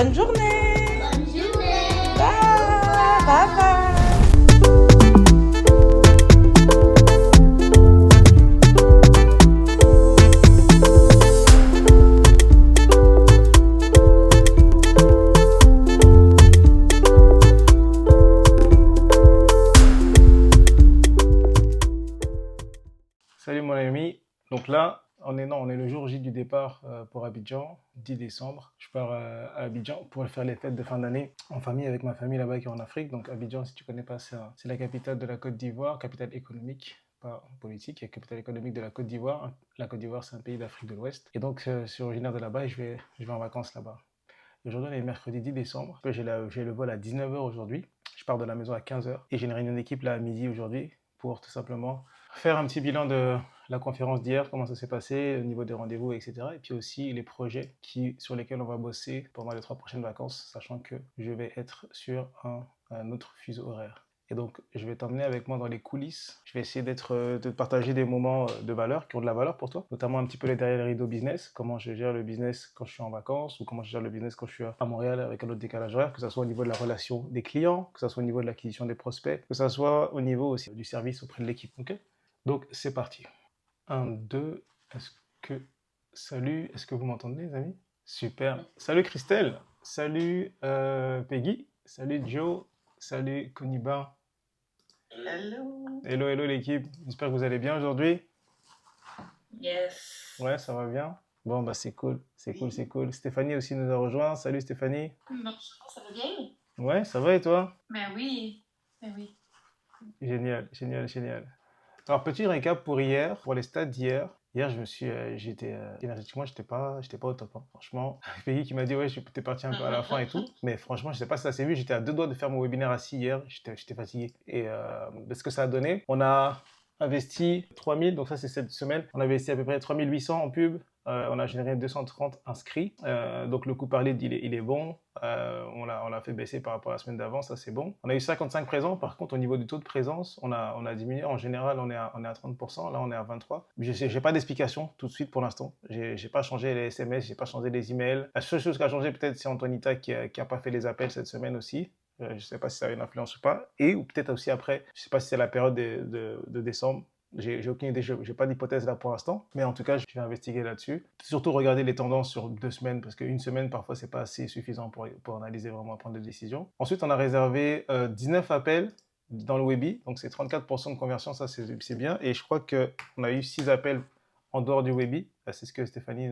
Bonne journée. Bonne journée. Bye. Bye bye. Salut mon ami. Donc là, on est le jour J du départ pour Abidjan, 10 décembre. Je pars à Abidjan pour faire les fêtes de fin d'année en famille avec ma famille là-bas qui est en Afrique. Donc Abidjan, si tu connais pas, c'est la capitale de la Côte d'Ivoire, capitale économique, pas politique, la capitale économique de la Côte d'Ivoire. La Côte d'Ivoire, c'est un pays d'Afrique de l'Ouest. Et donc, je suis originaire de là-bas et je vais en vacances là-bas. Aujourd'hui, on est mercredi 10 décembre. J'ai le vol à 19 h aujourd'hui. Je pars de la maison à 15 h. Et j'ai une réunion d'équipe là à midi aujourd'hui pour tout simplement faire un petit bilan de la conférence d'hier, comment ça s'est passé, au niveau des rendez-vous, etc. Et puis aussi les projets sur lesquels on va bosser pendant les 3 prochaines vacances, sachant que je vais être sur un autre fuseau horaire. Et donc, je vais t'emmener avec moi dans les coulisses. Je vais essayer de te partager des moments de valeur, qui ont de la valeur pour toi, notamment un petit peu les derrière les rideaux business, comment je gère le business quand je suis en vacances, ou comment je gère le business quand je suis à Montréal avec un autre décalage horaire, que ce soit au niveau de la relation des clients, que ce soit au niveau de l'acquisition des prospects, que ce soit au niveau aussi du service auprès de l'équipe. Ok? Donc, c'est parti. 1, 2, Salut, est-ce que vous m'entendez les amis? Super. Salut Christelle, salut Peggy, salut Joe, salut Koniba. Hello. Hello l'équipe, j'espère que vous allez bien aujourd'hui. Yes. Ouais, ça va bien. Bon, bah c'est cool. Stéphanie aussi nous a rejoint. Salut Stéphanie. Bonjour, ça va bien? Ouais, ça va et toi? Ben oui. Génial. Alors, petit récap pour hier, pour les stats d'hier. Hier, énergétiquement, j'étais pas au top, hein. Franchement, Peggy qui m'a dit, ouais, t'es parti un peu à la fin et tout. Mais franchement, je sais pas si ça s'est vu, j'étais à 2 doigts de faire mon webinaire assis hier. J'étais fatigué. Et ce que ça a donné, on a investi 3000, donc ça c'est cette semaine. On a investi à peu près 3800 en pub. On a généré 230 inscrits. Donc le coût par lead, il est bon. On l'a fait baisser par rapport à la semaine d'avant, ça c'est bon. On a eu 55 présents. Par contre, au niveau du taux de présence, on a diminué. En général, on est à 30%. Là, on est à 23%. Je n'ai pas d'explication tout de suite pour l'instant. J'ai pas changé les SMS, j'ai pas changé les emails. La seule chose qui a changé peut-être, c'est Antonita qui a pas fait les appels cette semaine aussi. Je ne sais pas si ça a une influence ou pas. Ou peut-être aussi après, je ne sais pas si c'est la période de décembre. J'ai aucune idée, j'ai pas d'hypothèse là pour l'instant, mais en tout cas, je vais investiguer là-dessus. Surtout regarder les tendances sur 2 semaines, parce qu'une semaine, parfois, c'est pas assez suffisant pour analyser vraiment, prendre des décisions. Ensuite, on a réservé 19 appels dans le Webi, donc c'est 34% de conversion, ça c'est bien. Et je crois qu'on a eu 6 appels en dehors du Webi. C'est ce que Stéphanie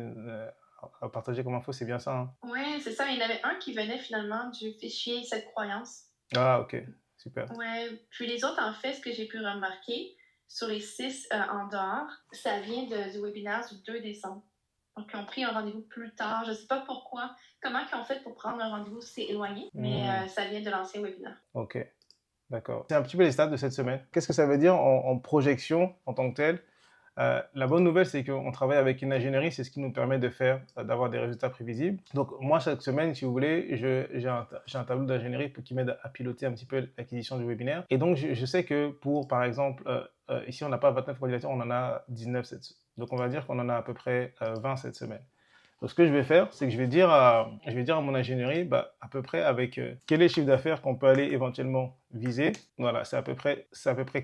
a partagé comme info, c'est bien ça, hein? Oui, c'est ça. Il y en avait un qui venait finalement du fichier Cette croyance. Ah, ok, super. Ouais. Puis les autres, en fait, ce que j'ai pu remarquer, sur les 6 en dehors, ça vient du webinaire du 2 décembre. Donc, ils ont pris un rendez-vous plus tard. Je ne sais pas pourquoi. Comment ils ont fait pour prendre un rendez-vous si éloigné, mais ça vient de l'ancien webinaire. Ok, d'accord. C'est un petit peu les stats de cette semaine. Qu'est-ce que ça veut dire en projection en tant que tel? La bonne nouvelle, c'est qu'on travaille avec une ingénierie, c'est ce qui nous permet d'avoir des résultats prévisibles. Donc moi, chaque semaine, si vous voulez, j'ai un tableau d'ingénierie qui m'aide à piloter un petit peu l'acquisition du webinaire. Et donc, je sais que par exemple, ici, on n'a pas 29 candidatures, on en a 19 cette semaine. Donc on va dire qu'on en a à peu près 20 cette semaine. Donc, ce que je vais faire, c'est que je vais dire à mon ingénierie, à peu près avec quel est le chiffre d'affaires qu'on peut aller éventuellement viser. Voilà, c'est à peu près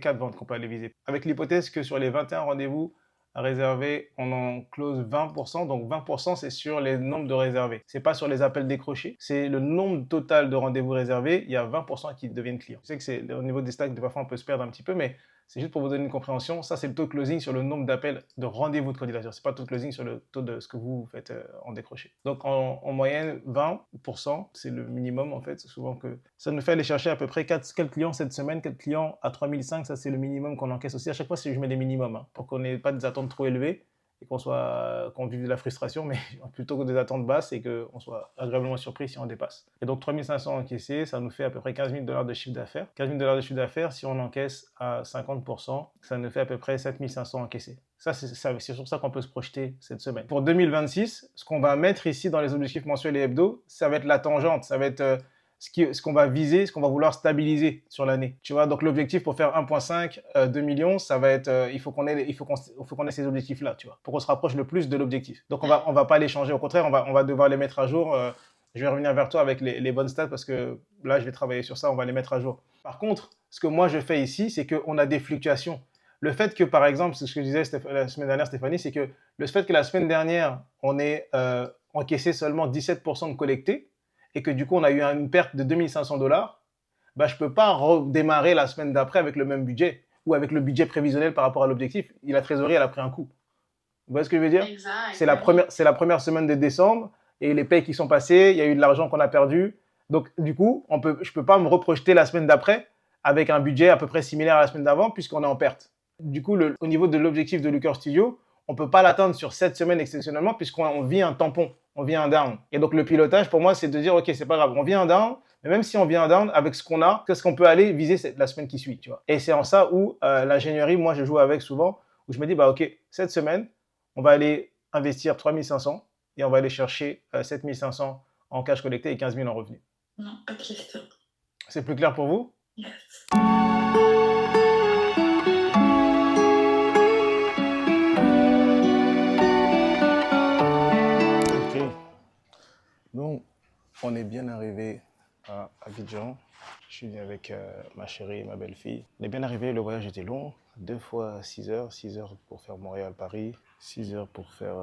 4 ventes qu'on peut aller viser. Avec l'hypothèse que sur les 21 rendez-vous à réserver, on en close 20%. Donc, 20%, c'est sur les nombres de réservés. C'est pas sur les appels décrochés. C'est le nombre total de rendez-vous réservés. Il y a 20% qui deviennent clients. Je sais que c'est au niveau des stacks, parfois on peut se perdre un petit peu, mais c'est juste pour vous donner une compréhension. Ça, c'est le taux de closing sur le nombre d'appels de rendez-vous de candidature. Ce n'est pas le taux de closing sur le taux de ce que vous faites en décroché. Donc, en moyenne, 20%, c'est le minimum, en fait. C'est souvent que ça nous fait aller chercher à peu près 4 clients cette semaine, 4 clients à 3005. Ça, c'est le minimum qu'on encaisse aussi. À chaque fois, je mets des minimums pour qu'on n'ait pas des attentes trop élevées et qu'on vive de la frustration, mais plutôt que des attentes basses et qu'on soit agréablement surpris si on dépasse. Et donc 3500 encaissés, ça nous fait à peu près 15 000 $ de chiffre d'affaires. 15 000 $ de chiffre d'affaires, si on encaisse à 50%, ça nous fait à peu près 7 500 encaissés. Ça, c'est sur ça qu'on peut se projeter cette semaine. Pour 2026, ce qu'on va mettre ici dans les objectifs mensuels et hebdo, ça va être la tangente, ça va être ce qu'on va viser, ce qu'on va vouloir stabiliser sur l'année. Tu vois, donc l'objectif pour faire 1,5, 2 millions, ça va être, il faut qu'on ait ces objectifs-là, tu vois, pour qu'on se rapproche le plus de l'objectif. Donc on va pas les changer, au contraire, on va devoir les mettre à jour je vais revenir vers toi avec les bonnes stats parce que là, je vais travailler sur ça, on va les mettre à jour. Par contre, ce que moi je fais ici, c'est qu'on a des fluctuations. Le fait que, par exemple, c'est ce que je disais la semaine dernière, Stéphanie, c'est que le fait que la semaine dernière, on ait encaissé seulement 17% de collectés et que du coup, on a eu une perte de $2500, bah, je ne peux pas redémarrer la semaine d'après avec le même budget ou avec le budget prévisionnel par rapport à l'objectif. La trésorerie, elle a pris un coup. Vous voyez ce que je veux dire? Exact. C'est la première semaine de décembre et les payes qui sont passées, il y a eu de l'argent qu'on a perdu. Donc, du coup, je ne peux pas me reprojeter la semaine d'après avec un budget à peu près similaire à la semaine d'avant puisqu'on est en perte. Du coup, au niveau de l'objectif de Looker Studio, on ne peut pas l'atteindre sur cette semaine exceptionnellement puisqu'on vit un tampon, on vit un down. Et donc, le pilotage, pour moi, c'est de dire, OK, c'est pas grave, on vit un down, mais même si on vit un down, avec ce qu'on a, qu'est-ce qu'on peut aller viser la semaine qui suit, tu vois. Et c'est en ça où l'ingénierie, moi, je joue avec souvent, où je me dis, bah, OK, cette semaine, on va aller investir 3500 et on va aller chercher 7500 en cash collecté et 15 000 en revenus. Non, pas question. C'est plus clair pour vous? Yes. Donc, on est bien arrivé à Abidjan. Je suis venu avec ma chérie et ma belle-fille. On est bien arrivé, le voyage était long. 2 fois 6 heures. 6 heures pour faire Montréal-Paris. 6 heures pour faire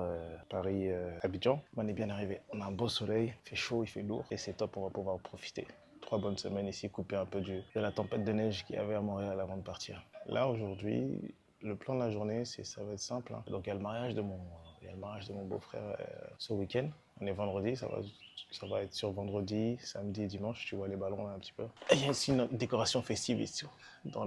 Paris-Abidjan. On est bien arrivé. On a un beau soleil, il fait chaud, il fait lourd. Et c'est top, on va pouvoir profiter. 3 bonnes semaines ici, couper un peu de la tempête de neige qu'il y avait à Montréal avant de partir. Là, aujourd'hui, le plan de la journée, ça va être simple. Hein. Donc, il y a le mariage de mon beau-frère ce week-end. On est vendredi, ça va être sur vendredi, samedi et dimanche. Tu vois les ballons là un petit peu. Et il y a aussi une décoration festive ici, une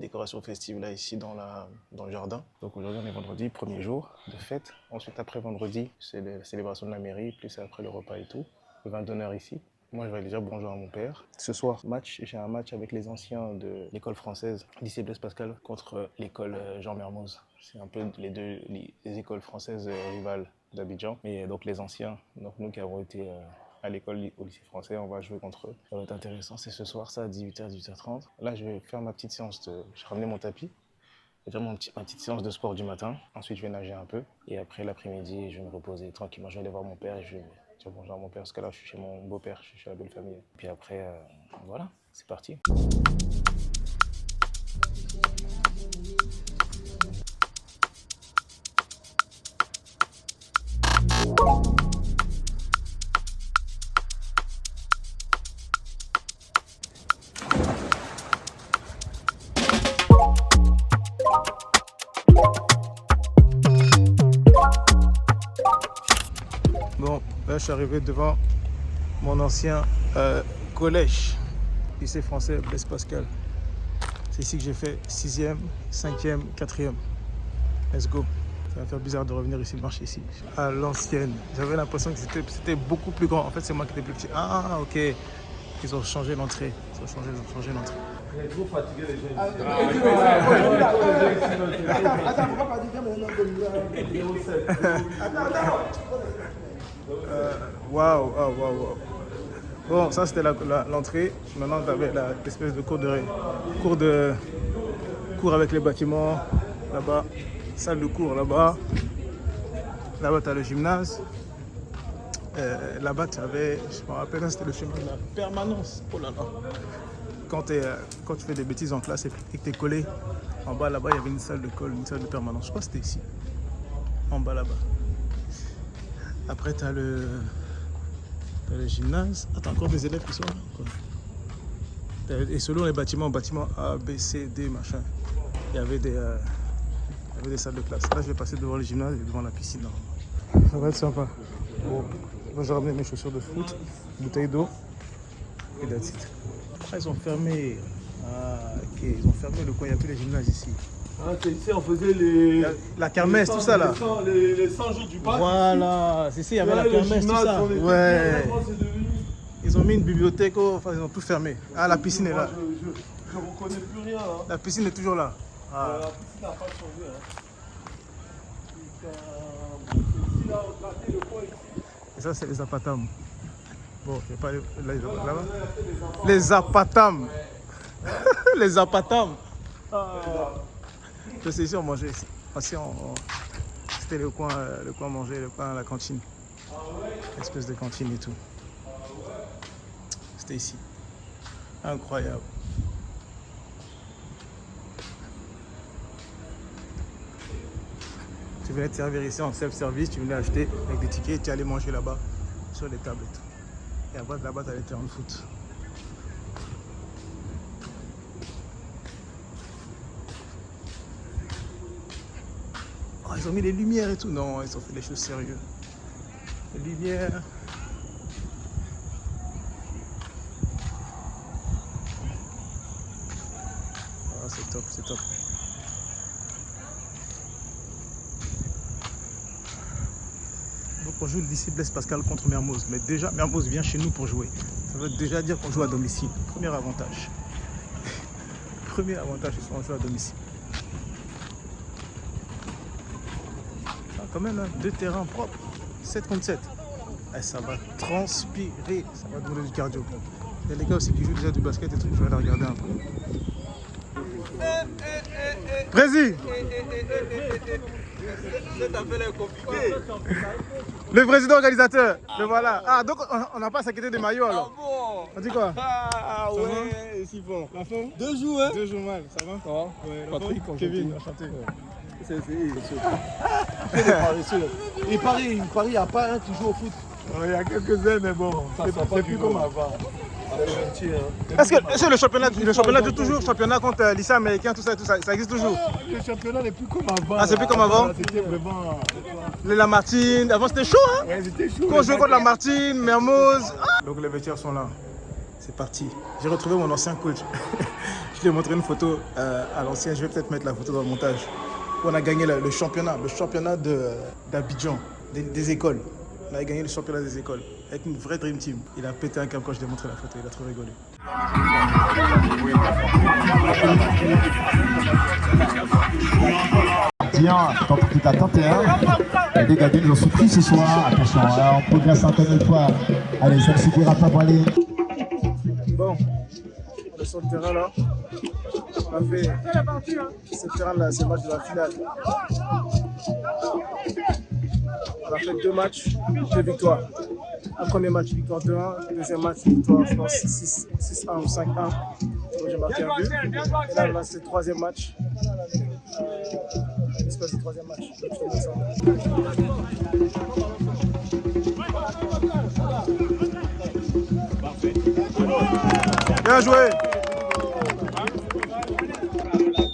décoration festive là ici dans le jardin. Donc aujourd'hui on est vendredi, premier jour de fête. Ensuite après vendredi, c'est la célébration de la mairie, plus après le repas et tout. Le vin d'honneur ici. Moi, je vais aller dire bonjour à mon père. Ce soir, j'ai un match avec les anciens de l'école française, lycée Blaise Pascal, contre l'école Jean Mermoz. C'est un peu les écoles françaises rivales d'Abidjan. Et donc les anciens, donc nous qui avons été à l'école au lycée français, on va jouer contre eux. Ça va être intéressant, c'est ce soir, ça à 18h, 18h30. Là, je vais faire ma petite séance j'ai ramené mon tapis. Je vais faire ma petite séance de sport du matin. Ensuite, je vais nager un peu. Et après l'après-midi, je vais me reposer tranquillement. Je vais aller voir mon père et je vais dire bonjour à mon père. Parce que là, je suis chez mon beau-père, je suis chez la belle famille. Puis après, voilà, c'est parti. Bon, là je suis arrivé devant mon ancien collège, lycée français Blaise Pascal. C'est ici que j'ai fait 6e, 5e, 4e. Let's go. Ça va faire bizarre de revenir ici, de marcher ici. À l'ancienne. J'avais l'impression que c'était beaucoup plus grand. En fait, c'est moi qui étais plus petit. Ah, ok. Ils ont changé l'entrée. Ils ont changé l'entrée. Il est trop fatigué les gens. Attends, pourquoi pas dire Waouh. Bon, ça c'était l'entrée. Maintenant, tu avais l'espèce de cours avec les bâtiments. Là-bas, salle de cours là-bas. Là-bas, tu as le gymnase. Là-bas, tu avais, je me rappelle, c'était le chemin de la permanence. Oh là là. Quand tu fais des bêtises en classe et que tu es collé, en bas là-bas, il y avait une salle de colle, une salle de permanence. Je crois que c'était ici. En bas là-bas. Après, tu as le gymnase. Attends, encore des élèves qui sont là. Et selon les bâtiments A, B, C, D, machin, il y avait des salles de classe. Là, je vais passer devant le gymnase et devant la piscine. Ça va être sympa. Bon, moi, j'ai ramené mes chaussures de foot, bouteille d'eau et that's it. Ah, ils ont fermé. Ah, ok, ils ont fermé le coin. Il n'y a plus les gymnases ici. Ah, c'est ici, on faisait la kermesse, tout ça là. Les 100 jours du bac. Voilà, c'est ici, il y avait la kermesse, tout ça. Ouais. Ils ont mis une bibliothèque, enfin, ils ont tout fermé. Ah, la piscine est là. Je ne reconnais plus rien. Hein. La piscine est toujours là. Ah. La piscine n'a pas changé. Hein. Ici, là, on traitait le coin ici. Et ça, c'est les apatams. Bon, je vais pas aller là-bas. Les apatams. Les apatams. Je sais ici, on mangeait ici. C'était le coin manger, le coin à la cantine. Espèce de cantine et tout. C'était ici. Incroyable. Tu venais te servir ici en self-service, tu venais acheter avec des tickets, tu allais manger là-bas sur les tables et tout. Et après là-bas, tu allais te faire un foot. Oh, ils ont mis les lumières et tout. Non, ils ont fait des choses sérieuses. Les lumières. Ah, c'est top, c'est top. Donc on joue d'ici Blaise Pascal contre Mermoz. Mais déjà, Mermoz vient chez nous pour jouer. Ça veut déjà dire qu'on joue à domicile. Premier avantage. Premier avantage, c'est qu'on joue à domicile. Ah, quand même, hein, 2 terrains propres. 7 contre 7. Eh, ça va transpirer. Ça va donner du cardio. Il y a les gars aussi qui jouent déjà du basket et tout. Je vais aller regarder un peu. Président. Le président organisateur, le voilà. Ah, donc on n'a pas à s'inquiéter des maillots alors. Ah bon? On dit quoi? Ah Ça ouais, c'est bon. La fin? 2 jours, hein? 2 jours mal, ça va? Ça va? Ouais, Patrick, Kevin, enchanté. enchanté. Et Paris, il n'y a pas un qui joue au foot. Il y a quelques-uns, mais bon, Ça sera pas plus comme avant. Est-ce que le championnat dure toujours, championnat contre lycée américain, tout ça, ça existe toujours? Le championnat n'est plus comme avant. Ah, c'est plus comme avant? C'était vraiment. Les Lamartine, avant c'était chaud, hein? Ouais, c'était chaud. Quand on jouait contre Lamartine, Mermoz. Donc les vestiaires sont là. C'est parti. J'ai retrouvé mon ancien coach. Je lui ai montré une photo à l'ancien. Je vais peut-être mettre la photo dans le montage. On a gagné le championnat d'Abidjan, des écoles. On a gagné le championnat des écoles avec une vraie dream team. Il a pété un câble quand je lui ai montré la photo. Il a trop rigolé. Tiens, tant que tu t'as tenté, les gars, ils ont souffert ce soir. Attention, on progresse encore une fois. Allez, ça ne suffira pas pour aller. Bon, on est sur le terrain là. On a fait ce terrain là, c'est le match de la finale. On a fait 2 matchs, 2 victoires. Un premier match, victoire 2-1. Deuxième match, victoire, je pense 6-1 ou 5-1. Donc j'ai marqué un but. Et là, c'est le 3e match. J'espère que c'est le 3e match. Donc, je te montre ça. Bien joué.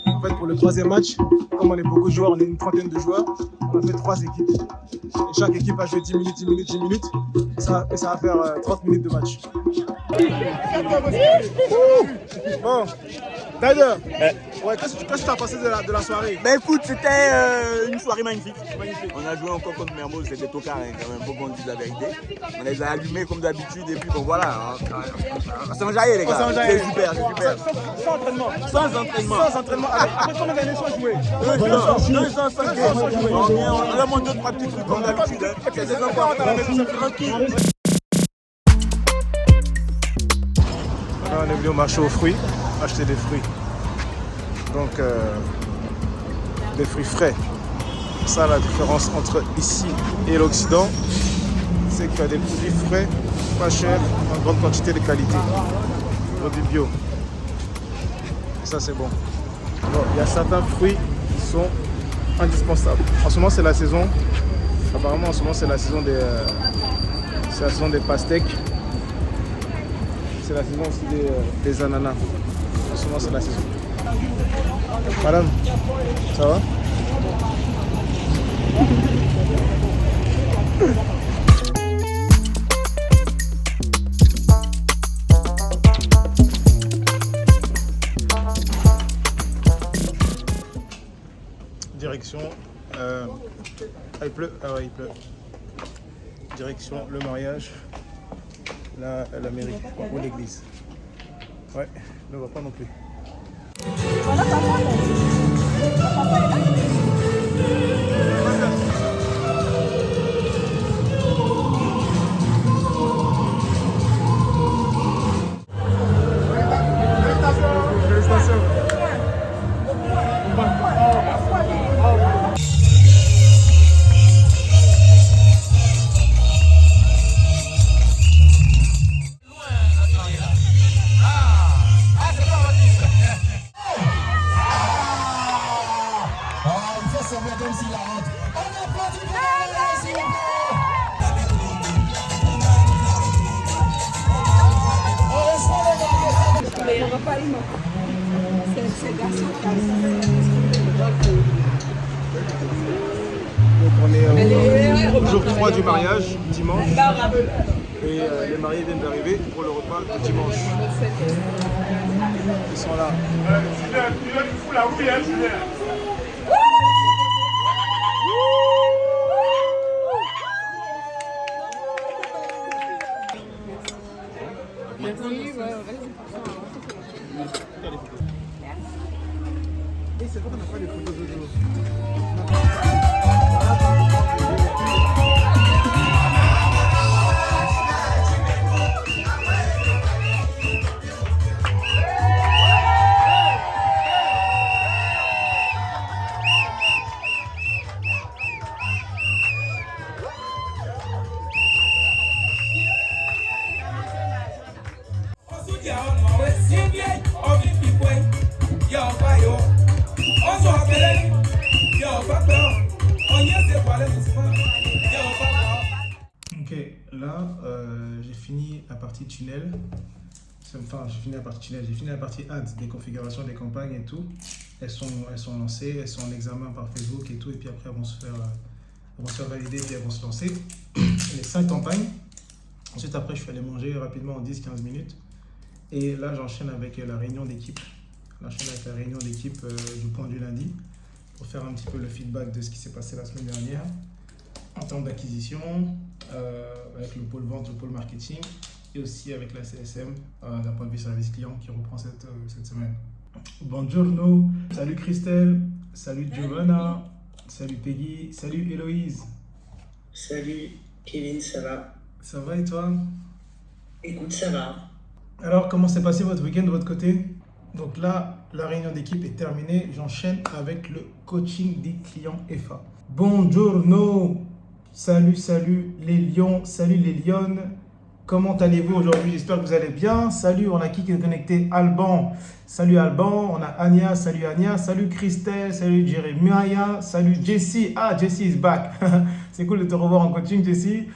En fait, pour le 3e match, comme on est beaucoup de joueurs, on est une trentaine de joueurs, on a fait 3 équipes. Et chaque équipe a joué 10 minutes, 10 minutes, 10 minutes. Ça va faire 30 minutes de match. Bon, d'ailleurs, ouais, qu'est-ce que tu as pensé de la soirée? Ben écoute, c'était une soirée magnifique. On a joué encore contre Mermoz, c'était tocard quand même, faut qu'on dise la vérité. On les a allumés comme d'habitude et puis bon voilà. On s'est enjaillé les gars, c'est super, c'est super. Sans entraînement. Sans entraînement. Sans entraînement. Après, combien d'années sans jouer? 200, 5 sans jouer. On a monté 2-3 petits trucs comme d'habitude. C'est des enfants, on a mis tranquille. Là, on est venu au marché aux fruits, acheter des fruits. Donc, des fruits frais. Ça, la différence entre ici et l'Occident, c'est qu'il y a des produits frais, pas chers, en grande quantité de qualité. Produits bio. Ça, c'est bon. Bon, il y a certains fruits qui sont indispensables. En ce moment, c'est la saison. Apparemment, en ce moment, c'est la saison des pastèques. C'est la saison aussi des ananas. En ce moment, c'est la saison. Madame, ça va? Direction. Il pleut. Ah ouais, il pleut. Direction le mariage. La mairie, ou l'église. Ouais, ne va pas non plus. Félicitations. Donc on est au jour 3 du mariage, dimanche. Et les mariés viennent d'arriver pour le repas de dimanche. Ils sont là. Et c'est vrai qu'on n'a pas les photos de jour. Ok, là j'ai fini la partie tunnel. Enfin, j'ai fini la partie tunnel, j'ai fini la partie ads, des configurations des campagnes et tout. Elles sont lancées, elles sont en examen par Facebook et tout, et puis après elles vont se faire valider, puis elles vont se lancer. Les 5 campagnes. Ensuite, après, je suis allé manger rapidement en 10-15 minutes. Et là, j'enchaîne avec la réunion d'équipe. Du point du lundi pour faire un petit peu le feedback de ce qui s'est passé la semaine dernière en termes d'acquisition, avec le pôle vente, le pôle marketing et aussi avec la CSM d'un point de vue service client qui reprend cette semaine. Buongiorno, salut Christelle, salut Giovanna, salut Peggy, salut Héloïse. Salut Kevin, ça va? Ça va et toi? Écoute, ça va. Alors, comment s'est passé votre week-end de votre côté? Donc là, la réunion d'équipe est terminée. J'enchaîne avec le coaching des clients FA. Buongiorno, salut les lions, salut les lionnes. Comment allez-vous aujourd'hui? J'espère que vous allez bien. Salut, on a qui est connecté? Alban. Salut Alban. On a Anya. Salut Anya. Salut Christelle. Salut Jeremiah. Salut Jessie. Ah, Jessie is back. C'est cool de te revoir en coaching, Jessie.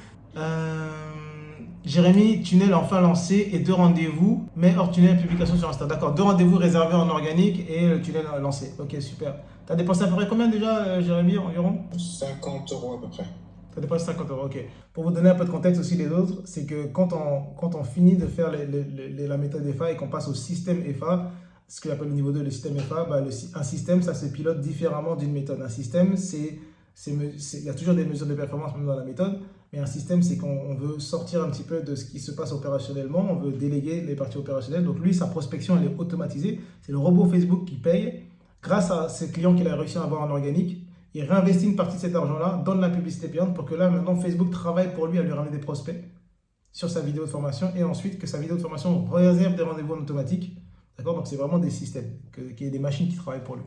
Jérémy, tunnel enfin lancé et 2 rendez-vous, mais hors tunnel, publication sur Insta. D'accord, 2 rendez-vous réservés en organique et le tunnel lancé. Ok, super. Tu as dépensé à peu près combien déjà, Jérémy, environ? 50 € à peu près. Tu as dépensé 50 €, ok. Pour vous donner un peu de contexte aussi les autres, c'est que quand on finit de faire la méthode FA et qu'on passe au système FA, ce qu'on appelle le niveau 2, le système FA, un système, ça se pilote différemment d'une méthode. Un système, il y a toujours des mesures de performance même dans la méthode. Mais un système, c'est qu'on veut sortir un petit peu de ce qui se passe opérationnellement, on veut déléguer les parties opérationnelles. Donc lui, sa prospection, elle est automatisée. C'est le robot Facebook qui paye. Grâce à ses clients qu'il a réussi à avoir en organique, il réinvestit une partie de cet argent-là dans de la publicité payante pour que là, maintenant, Facebook travaille pour lui à lui ramener des prospects sur sa vidéo de formation et ensuite que sa vidéo de formation réserve des rendez-vous en automatique. D'accord? Donc c'est vraiment des systèmes, qu'il y ait des machines qui travaillent pour lui.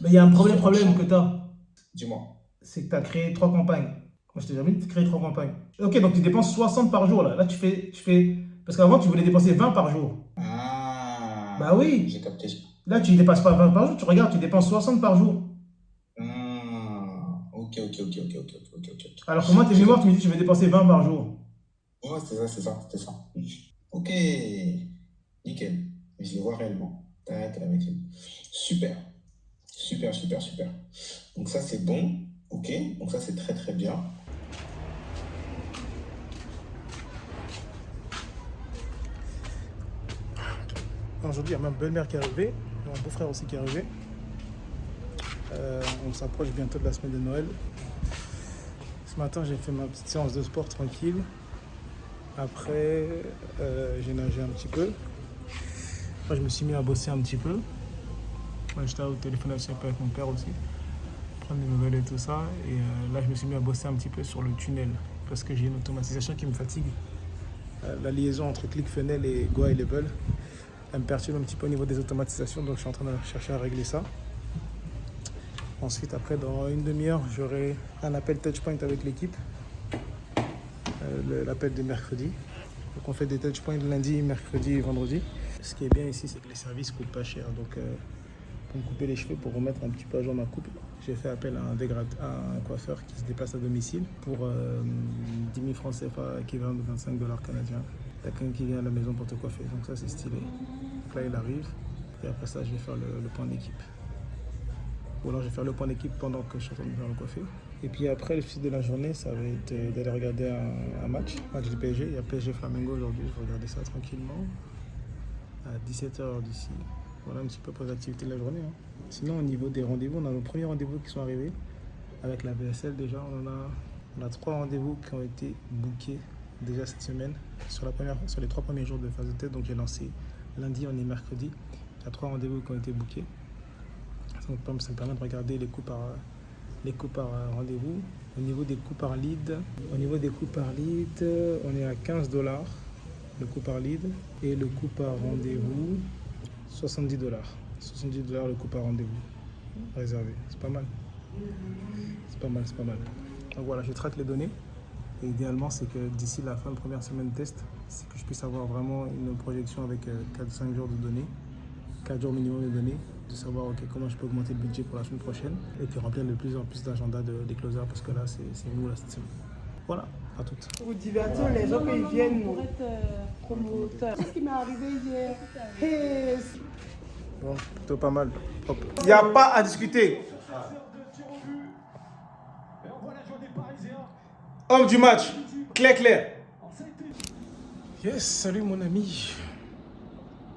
Mais il y a un problème que tu as. Dis-moi. C'est que tu as créé 3 campagnes. Moi, je t'ai jamais dit de créer 3 campagnes. Ok, donc tu dépenses 60 par jour là. Là, tu fais... Parce qu'avant, tu voulais dépenser 20 par jour. Ah. Bah oui. J'ai capté. Là, tu ne dépasses pas 20 par jour. Tu regardes, tu dépenses 60 par jour. Ok. Alors, comment tes mémoires, tu me dis que tu veux dépenser 20 par jour? Ouais, c'est ça. Ok. Nickel. Je le vois réellement. T'arrêtes avec lui. Super. Donc ça, c'est bon. Ok. Donc ça, c'est très très bien. Aujourd'hui, il y a ma belle-mère qui est arrivée, il y a mon beau-frère aussi qui est arrivé. On s'approche bientôt de la semaine de Noël. Ce matin, j'ai fait ma petite séance de sport tranquille. Après, j'ai nagé un petit peu. Après, je me suis mis à bosser un petit peu. J'étais au téléphone avec mon père aussi, prendre des nouvelles et tout ça. Et là, je me suis mis à bosser un petit peu sur le tunnel parce que j'ai une automatisation qui me fatigue. La liaison entre ClickFunnels et Go High Level, elle me perturbe un petit peu au niveau des automatisations, donc je suis en train de chercher à régler ça. Ensuite, après, dans une demi-heure, j'aurai un appel touchpoint avec l'équipe, l'appel de mercredi. Donc on fait des touchpoints lundi, mercredi et vendredi. Ce qui est bien ici, c'est que les services ne coûtent pas cher. Donc pour me couper les cheveux, pour remettre un petit peu à jour ma coupe, j'ai fait appel à un coiffeur qui se déplace à domicile pour 10 000 francs CFA équivalent de 25 $ canadiens. Il y a quelqu'un qui vient à la maison pour te coiffer, donc ça c'est stylé. Donc là il arrive, Et après ça, je vais faire le point d'équipe. Ou alors je vais faire le point d'équipe pendant que je suis en train de me faire le coiffer. Et puis après, le fil de la journée, ça va être d'aller regarder un match du PSG. Il y a PSG Flamengo aujourd'hui, je vais regarder ça tranquillement. À 17h d'ici. Voilà un petit peu pour les activités de la journée. Hein. Sinon, au niveau des rendez-vous, on a nos premiers rendez-vous qui sont arrivés. Avec la VSL déjà, on a 3 rendez-vous qui ont été bookés déjà cette semaine sur les 3 premiers jours de phase de test. Donc j'ai lancé lundi, on est mercredi. Il y a 3 rendez-vous qui ont été bookés. Ça me permet de regarder les coûts par rendez-vous. Au niveau des coûts par lead, on est à $15 le coût par lead et le coût par rendez-vous $70. $70 le coût par rendez-vous réservé. C'est pas mal. C'est pas mal. Donc voilà, je traque les données. Et idéalement, c'est que d'ici la fin de première semaine de test, c'est que je puisse avoir vraiment une projection avec 4-5 jours de données, 4 jours minimum de données, de savoir comment je peux augmenter le budget pour la semaine prochaine et puis remplir de plus en plus d'agenda des closers parce que là, c'est nous cette semaine. Voilà, à toutes. Pour divertir les gens qui viennent, pour être promoteur. C'est ce qui m'est arrivé hier. Hey. Bon, plutôt pas mal. Il n'y a pas à discuter. Homme du match, clair. Yes, salut mon ami.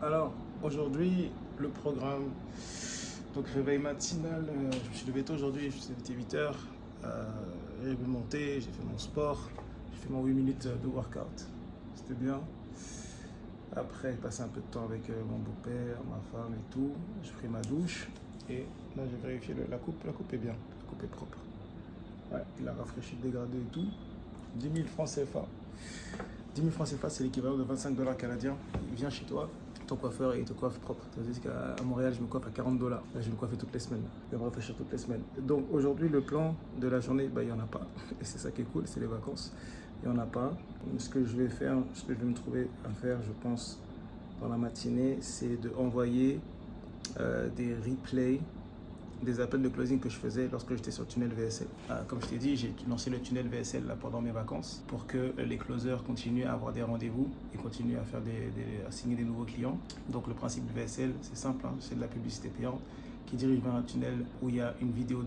Alors, aujourd'hui, le programme. Donc, réveil matinal. Je me suis levé tôt aujourd'hui, c'était 8h. J'ai monté, j'ai fait mon sport. J'ai fait mon 8 minutes de workout. C'était bien. Après, j'ai passé un peu de temps avec mon beau-père, ma femme et tout. J'ai pris ma douche. Et là, j'ai vérifié la coupe. La coupe est bien. La coupe est propre. Ouais, il a rafraîchi le dégradé et tout. 10 000 francs CFA. 10 000 francs CFA, c'est l'équivalent de $25 canadiens. Il vient chez toi, ton coiffeur, et il te coiffe propre. C'est-à-dire qu'à Montréal, je me coiffe à $40. Là, je vais me coiffer toutes les semaines. Je vais me rafraîchir toutes les semaines. Donc aujourd'hui, le plan de la journée, il n'y en a pas. Et c'est ça qui est cool, c'est les vacances. Il n'y en a pas. Ce que je vais faire, ce que je vais me trouver à faire, je pense, dans la matinée, c'est d'envoyer des replays des appels de closing que je faisais lorsque j'étais sur le tunnel VSL. Comme je t'ai dit, j'ai lancé le tunnel VSL là, pendant mes vacances pour que les closers continuent à avoir des rendez-vous et continuent à, faire à signer des nouveaux clients. Donc le principe du VSL, c'est simple, hein, c'est de la publicité payante qui dirige vers un tunnel où il y a une vidéo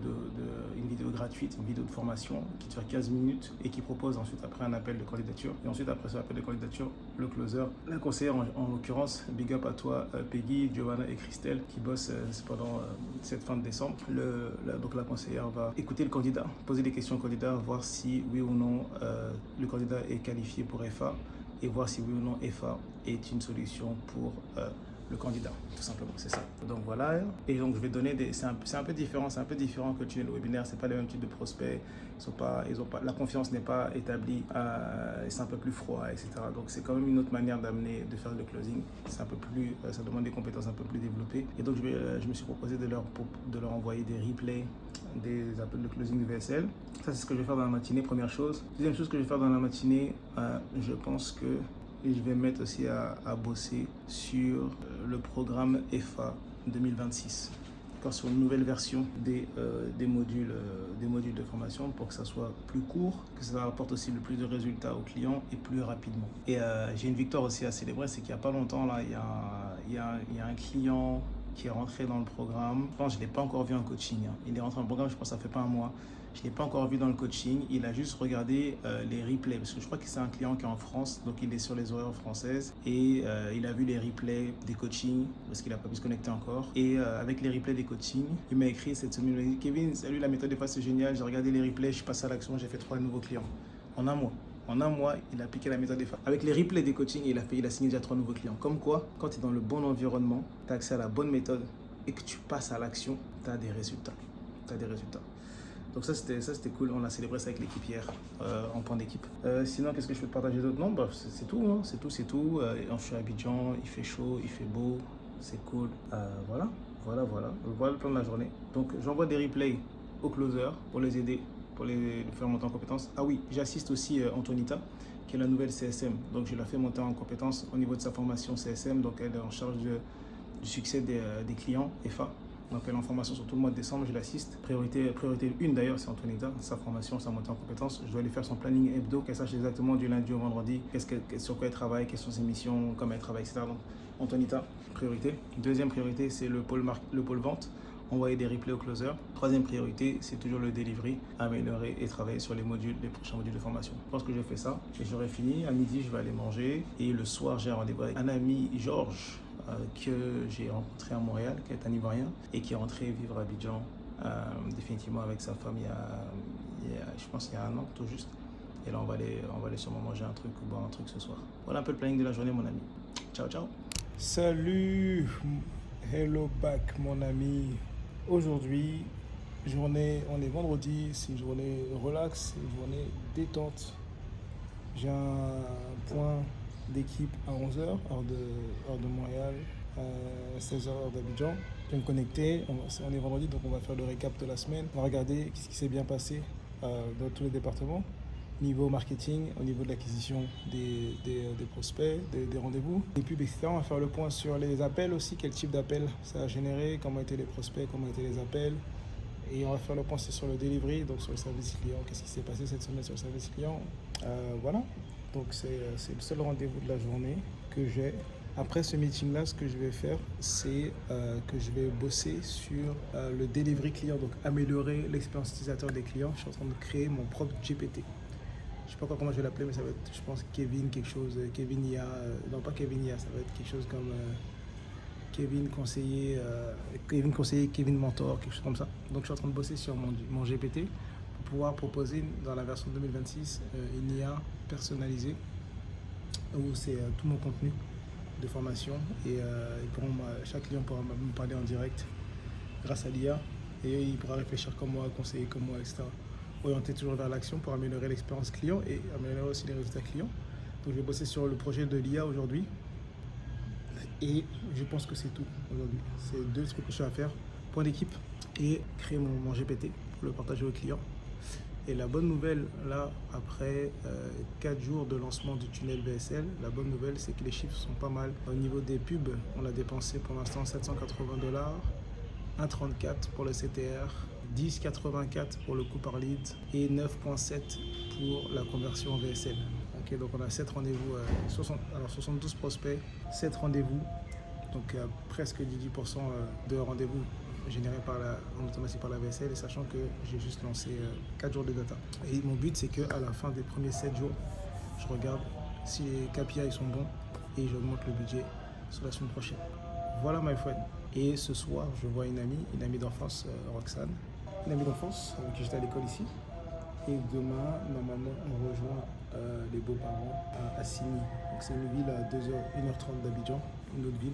gratuite, une vidéo de formation qui dure 15 minutes et qui propose ensuite après un appel de candidature. Et ensuite après cet appel de candidature, le closer, la conseillère en l'occurrence, big up à toi Peggy, Giovanna et Christelle qui bossent pendant cette fin de décembre. Donc la conseillère va écouter le candidat, poser des questions au candidat, voir si oui ou non le candidat est qualifié pour FA et voir si oui ou non FA est une solution pour le candidat, tout simplement, c'est ça. Donc voilà, et donc je vais donner c'est un peu différent que le tunnel webinaire, c'est pas le même type de prospects, la confiance n'est pas établie, c'est un peu plus froid, etc. Donc c'est quand même une autre manière de faire le closing, c'est un peu plus, ça demande des compétences un peu plus développées. Et donc je me suis proposé de leur envoyer des replays des appels de closing du VSL. Ça c'est ce que je vais faire dans la matinée, première chose. Deuxième chose que je vais faire dans la matinée, je pense que et je vais mettre aussi à bosser sur le programme FA 2026, sur une nouvelle version des modules de formation pour que ça soit plus court, que ça apporte aussi le plus de résultats aux clients et plus rapidement. Et j'ai une victoire aussi à célébrer, c'est qu'il n'y a pas longtemps, là, il y a un client qui est rentré dans le programme. Je pense que je ne l'ai pas encore vu en coaching. Hein. Il est rentré dans le programme, je pense que ça fait pas un mois. Je ne l'ai pas encore vu dans le coaching. Il a juste regardé les replays. Parce que je crois que c'est un client qui est en France. Donc il est sur les horaires françaises. Et il a vu les replays des coachings. Parce qu'il n'a pas pu se connecter encore. Et avec les replays des coachings, il m'a écrit cette semaine. Il m'a dit Kevin, salut, la méthode des fois c'est génial. J'ai regardé les replays, je suis passé à l'action. J'ai fait 3 nouveaux clients. En un mois. En un mois, il a appliqué la méthode des femmes. Avec les replays des coachings, il a signé déjà 3 nouveaux clients. Comme quoi, quand tu es dans le bon environnement, tu as accès à la bonne méthode et que tu passes à l'action, tu as des résultats. Donc ça c'était cool, on a célébré ça avec l'équipe hier, en point d'équipe. Sinon, qu'est-ce que je peux te partager d'autre? Non, bah, c'est tout, hein. C'est tout. Je suis à Abidjan, il fait chaud, il fait beau, c'est cool. Voilà le plan de la journée. Donc j'envoie des replays aux closers pour les aider, pour les faire monter en compétence. Ah oui, j'assiste aussi Antonita, qui est la nouvelle CSM. Donc je la fais monter en compétence au niveau de sa formation CSM. Donc elle est en charge du succès des clients FA. Donc elle est en formation sur tout le mois de décembre, je l'assiste. Priorité 1 d'ailleurs, c'est Antonita, sa formation, sa montée en compétences. Je dois lui faire son planning hebdo, qu'elle sache exactement du lundi au vendredi, sur quoi elle travaille, quelles sont ses missions, comment elle travaille, etc. Donc Antonita, priorité. Deuxième priorité, c'est le pôle vente, envoyer des replays au closer. Troisième priorité, c'est toujours le delivery, améliorer et travailler sur les prochains modules de formation. Je pense que je fais ça et j'aurai fini. À midi, je vais aller manger et le soir, j'ai un rendez-vous avec un ami, Georges, que j'ai rencontré à Montréal, qui est un Ivoirien et qui est rentré vivre à Abidjan définitivement avec sa femme je pense il y a 1 an tout juste. Et là, on va aller sûrement manger un truc ou boire un truc ce soir. Voilà un peu le planning de la journée, mon ami. Ciao, ciao. Salut, hello back mon ami. Aujourd'hui, on est vendredi, c'est une journée relax, une journée détente. J'ai un point d'équipe à 11h, heure de Montréal, 16h heure d'Abidjan. Je vais me connecter, on est vendredi donc on va faire le récap de la semaine. On va regarder ce qui s'est bien passé dans tous les départements. Niveau marketing, au niveau de l'acquisition des prospects, des rendez-vous, des pubs, etc. On va faire le point sur les appels aussi, quel type d'appels ça a généré, comment étaient les prospects, comment étaient les appels. Et on va faire le point sur le delivery, donc sur le service client, qu'est-ce qui s'est passé cette semaine sur le service client. Voilà, donc c'est le seul rendez-vous de la journée que j'ai. Après ce meeting-là, ce que je vais faire, c'est que je vais bosser sur le delivery client, donc améliorer l'expérience utilisateur des clients. Je suis en train de créer mon propre GPT. Je ne sais pas encore comment je vais l'appeler, mais ça va être, je pense, Kevin quelque chose, Kevin IA, non pas Kevin IA, ça va être quelque chose comme Kevin conseiller, Kevin mentor, quelque chose comme ça. Donc je suis en train de bosser sur mon GPT pour pouvoir proposer dans la version 2026 une IA personnalisée où c'est tout mon contenu de formation et chaque client pourra me parler en direct grâce à l'IA et il pourra réfléchir comme moi, conseiller comme moi, etc. Orienté toujours vers l'action pour améliorer l'expérience client et améliorer aussi les résultats clients. Donc je vais bosser sur le projet de l'IA aujourd'hui et je pense que c'est tout aujourd'hui. C'est 2 trucs que je vais faire, point d'équipe et créer mon GPT pour le partager aux clients. Et la bonne nouvelle, là, après 4 jours de lancement du tunnel VSL, la bonne nouvelle, c'est que les chiffres sont pas mal. Au niveau des pubs, on a dépensé pour l'instant $780, 1,34 pour le CTR, 10,84 pour le coût par lead et 9,7 pour la conversion en VSL. Okay, donc on a 7 rendez-vous, 72 prospects, 7 rendez-vous, donc presque 18% de rendez-vous générés en automatique par la VSL, et sachant que j'ai juste lancé 4 jours de data. Et mon but, c'est qu'à la fin des premiers 7 jours, je regarde si les KPI sont bons et j'augmente le budget sur la semaine prochaine. Voilà, my friend. Et ce soir, je vois une amie d'enfance, Roxane, une amie d'enfance avec qui j'étais à l'école ici. Et demain, normalement, on rejoint les beaux-parents à Assini. Donc c'est une ville à 1h30 d'Abidjan, une autre ville,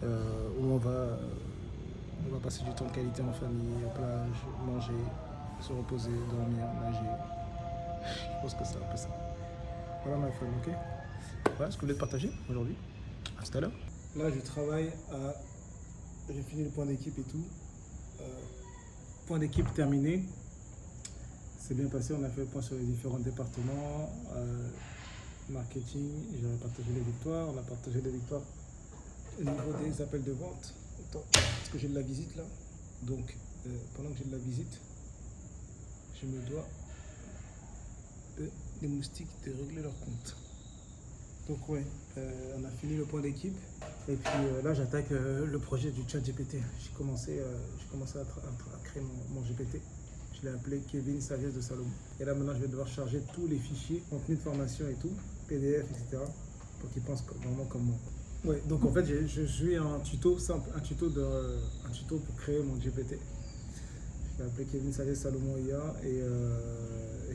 où on va passer du temps de qualité en famille, plage, manger, se reposer, dormir, nager. Je pense que c'est un peu ça. Voilà ma femme, ok? Voilà ce que je voulais te partager aujourd'hui. À tout à l'heure. Là, je travaille à... J'ai fini le point d'équipe et tout. Point d'équipe terminé. C'est bien passé, on a fait le point sur les différents départements. Marketing, j'ai partagé les victoires. On a partagé les victoires au niveau des appels de vente. Attends, parce que j'ai de la visite là. Donc, pendant que j'ai de la visite, je me dois des moustiques de régler leur compte. Donc ouais, on a fini le point d'équipe. Et puis là, j'attaque le projet du chat GPT. J'ai commencé à créer mon GPT. Je l'ai appelé Kevin Sagesse de Salomon. Et là, maintenant, je vais devoir charger tous les fichiers, contenu de formation et tout, PDF, etc. pour qu'ils pensent vraiment comme moi. Ouais, donc en fait, je suis un tuto simple, un tuto pour créer mon GPT. Je l'ai appelé Kevin Sagesse Salomon IA et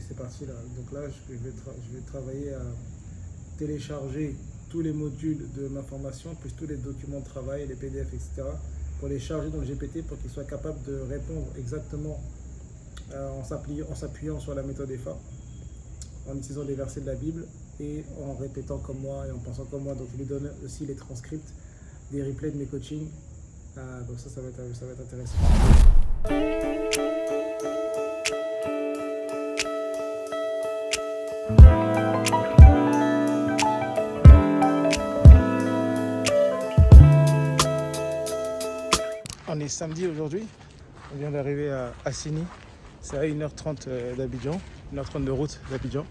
c'est parti là. Donc là, je vais travailler à télécharger tous les modules de ma formation, plus tous les documents de travail, les PDF, etc. pour les charger dans le GPT pour qu'il soit capable de répondre exactement en s'appuyant sur la méthode EFA, en utilisant des versets de la Bible et en répétant comme moi et en pensant comme moi. Donc je lui donne aussi les transcripts des replays de mes coachings. Donc ça va être intéressant. est samedi aujourd'hui. On vient d'arriver à Assini. C'est à 1h30 d'Abidjan, 1h30 de route d'Abidjan.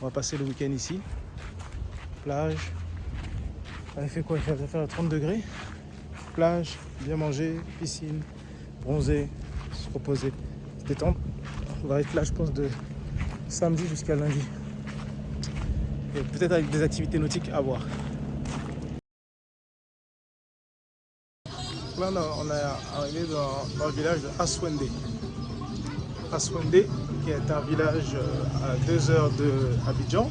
On va passer le week-end ici. Plage. Il fait quoi? Il va faire 30 degrés. Plage, bien manger, piscine, bronzer, se reposer, se détendre. On va être là, je pense, de samedi jusqu'à lundi. Et peut-être avec des activités nautiques à voir. Là, on est arrivé dans le village de Aswende. Aswende, qui est un village à 2 heures d'Abidjan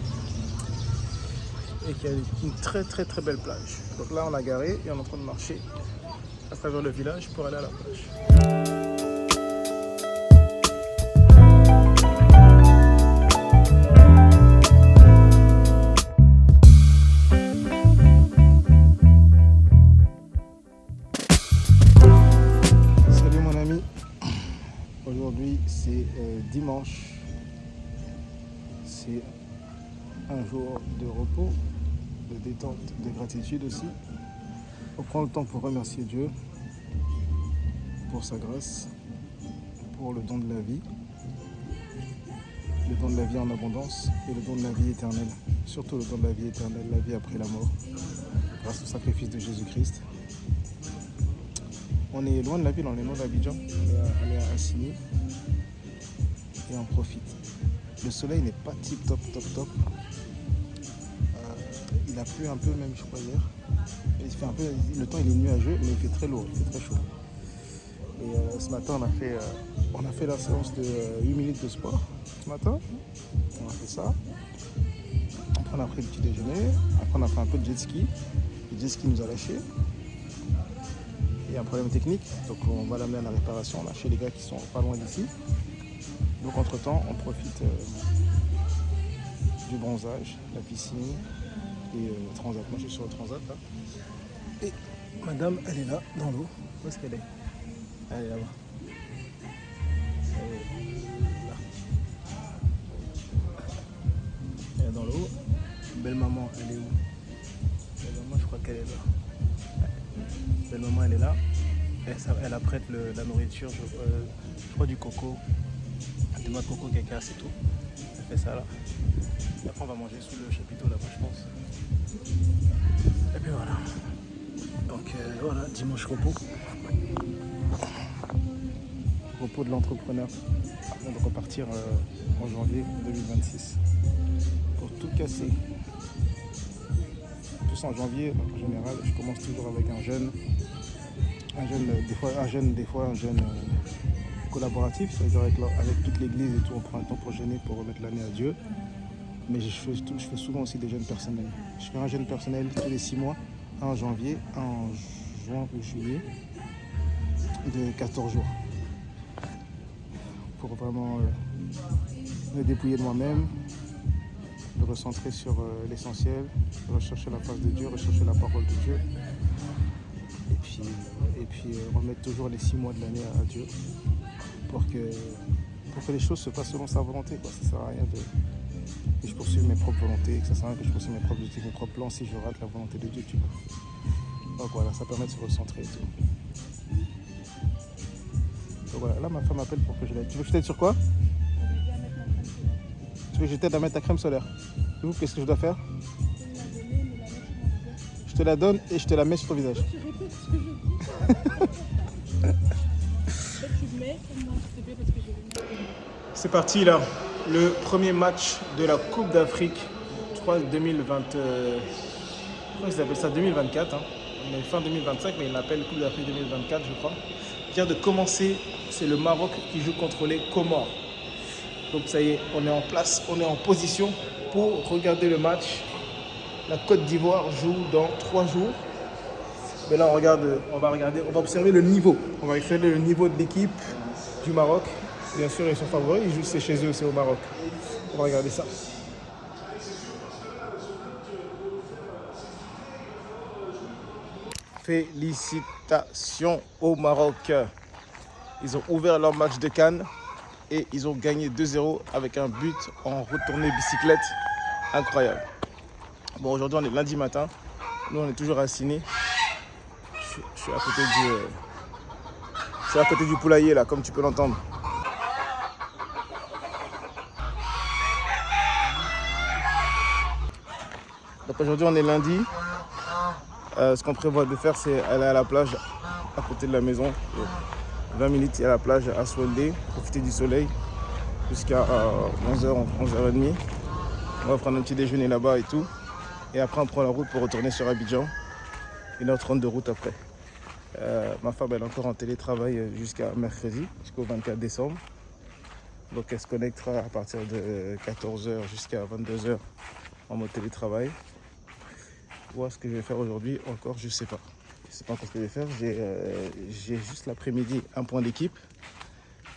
et qui a une très belle plage. Donc là, on a garé et on est en train de marcher à travers le village pour aller à la plage. Aujourd'hui c'est dimanche, c'est un jour de repos, de détente, de gratitude aussi. On prend le temps pour remercier Dieu pour sa grâce, pour le don de la vie en abondance et le don de la vie éternelle, surtout le don de la vie éternelle, la vie après la mort, grâce au sacrifice de Jésus-Christ. On est loin de la ville, on est loin d'Abidjan, on est à Assini et on profite. Le soleil n'est pas top. Il a plu un peu même je crois hier. Le temps il est nuageux mais il fait très lourd, il fait très chaud. Et ce matin on a fait la séance de 8 minutes de sport. Ce matin, on a fait ça. Après on a pris le petit déjeuner, après on a fait un peu de jet ski. Le jet ski nous a lâché. Il y a un problème technique, donc on va l'amener à la réparation. On a chez les gars qui sont pas loin d'ici. Donc entre temps, on profite du bronzage, la piscine et le transat. Moi je suis sur le transat là. Et madame, elle est là, dans l'eau. Où est-ce qu'elle est? Elle est là-bas. Elle est là. Elle est dans l'eau. Belle maman, elle est où? Belle maman, je crois qu'elle est là. Belle maman, elle est là. Elle apprête la nourriture, je crois du coco, des noix de coco, caca, c'est tout. Elle fait ça là. Et après, on va manger sous le chapiteau là-bas, je pense. Et puis voilà. Donc voilà, dimanche repos. Repos de l'entrepreneur. On va repartir en janvier 2026 pour tout casser. En plus en janvier, en général, je commence toujours avec un jeûne, des fois un jeûne collaboratif, c'est-à-dire avec toute l'église et tout, on prend un temps pour jeûner, pour remettre l'année à Dieu. Mais je fais souvent aussi des jeûnes personnels. Je fais un jeûne personnel tous les 6 mois, un en janvier, un en juin ou juillet, de 14 jours. Pour vraiment me dépouiller de moi-même, me recentrer sur l'essentiel, rechercher la face de Dieu, rechercher la parole de Dieu. Et puis remettre toujours les 6 mois de l'année à Dieu pour que les choses se passent selon sa volonté, quoi. Ça sert à rien que je poursuive mes propres volontés, que ça sert à rien que je poursuive mes propres objectifs, mes propres plans si je rate la volonté de Dieu, tu vois. Donc voilà, ça permet de se recentrer et tout. Donc voilà, là ma femme m'appelle pour que je l'aide. Tu veux que je t'aide sur quoi? Tu veux que je t'aide à mettre ta crème solaire? Qu'est-ce que je dois faire? Je te la donne et je te la mets sur ton visage. C'est parti là, le premier match de la Coupe d'Afrique, je crois 2020, je crois qu'ils appellent ça 2024, hein. On est fin 2025 mais ils l'appellent Coupe d'Afrique 2024 je crois. Vient de commencer, c'est le Maroc qui joue contre les Comores. Donc ça y est, on est en place, on est en position pour regarder le match. La Côte d'Ivoire joue dans 3 jours. Mais là, on va observer le niveau. On va observer le niveau de l'équipe du Maroc. Bien sûr, ils sont favoris, ils jouent, c'est chez eux, c'est au Maroc. On va regarder ça. Félicitations au Maroc. Ils ont ouvert leur match de CAN et ils ont gagné 2-0 avec un but en retournée bicyclette. Incroyable. Bon, aujourd'hui, on est lundi matin. Nous, on est toujours à Assini. Je suis à côté suis à côté du poulailler là, comme tu peux l'entendre. Donc aujourd'hui on est lundi. Ce qu'on prévoit de faire, c'est aller à la plage à côté de la maison. 20 minutes à la plage à Swolde, profiter du soleil jusqu'à 11h, 11h30. On va prendre un petit déjeuner là-bas et tout. Et après on prend la route pour retourner sur Abidjan. 1h30 de route après. Ma femme elle est encore en télétravail jusqu'à mercredi, jusqu'au 24 décembre. Donc elle se connectera à partir de 14h jusqu'à 22h en mode télétravail. Voir ce que je vais faire aujourd'hui encore, je sais pas. Je sais pas encore ce que je vais faire. J'ai juste l'après-midi un point d'équipe,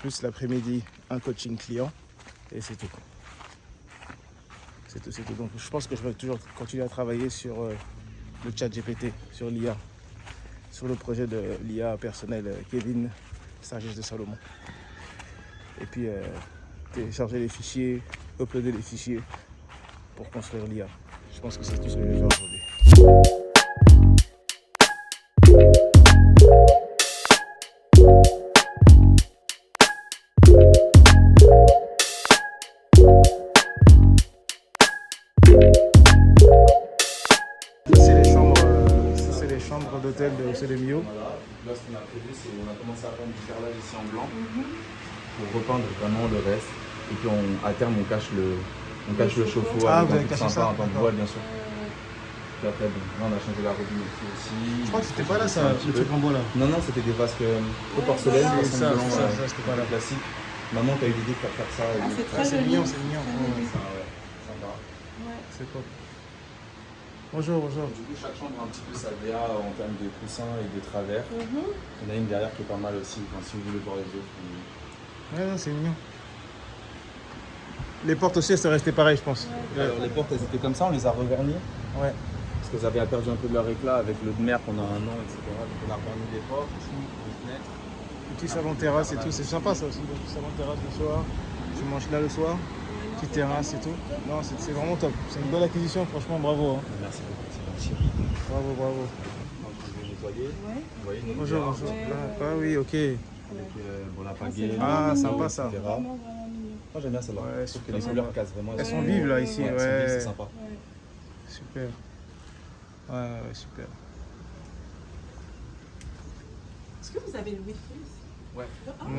plus l'après-midi un coaching client et c'est tout. C'est tout. Donc je pense que je vais toujours continuer à travailler sur le chat GPT, sur l'IA, sur le projet de l'IA personnel Kevin, Sagesse de Salomon. Et puis télécharger les fichiers, uploader les fichiers pour construire l'IA. Je pense que c'est tout ce que je vais faire aujourd'hui. C'est les chambres d'hôtel de Célémio. Là, ce qu'on a prévu, c'est qu'on a commencé à peindre du carrelage ici en blanc pour repeindre vraiment le reste. Et puis à terme, on cache le chauffe-eau avec un truc sympa, un peu de bois, bien sûr. Puis après, bon, là, on a changé la robinetterie aussi. Je crois que c'était pas là, ça, le truc en bois là. Non, c'était des vasques au porcelaine, ça, c'était pas là. Classique. Maman, t'as eu l'idée de faire ça. C'est mignon, c'est mignon. Sympa. C'est top. Bonjour. Du coup, chaque chambre a un petit peu sa DA en termes de coussins et de travers. On a une derrière qui est pas mal aussi, enfin, si vous voulez voir les autres. Ouais, non, c'est mignon. Les portes aussi, elles sont restées pareilles, je pense. Alors, les portes, elles étaient comme ça, on les a revernies. Ouais. Parce qu'elles avaient perdu un peu de leur éclat avec l'eau de mer pendant un an, etc. Donc, on a reverni les portes, les fenêtres. Petit salon terrasse et tout, c'est sympa ça aussi. Le petit salon terrasse le soir, tu manges là le soir, petite terrasse et tout. Non, c'est vraiment top. C'est une bonne acquisition, franchement, bravo. Hein. Merci beaucoup, c'est gentil. Bravo. Donc, je vais nettoyer. Vous voyez, notre Bonjour. terrasse, Ah oui, ok. avec la pagaie. Ah, sympa ça. etc. Moi, j'aime bien celle-là. Ouais, Je trouve que super les couleurs cassent vraiment. Elles sont vives là ici, elles sont vives, c'est sympa. Super. Ouais, super. Est-ce que vous avez le wifi ici? Ouais.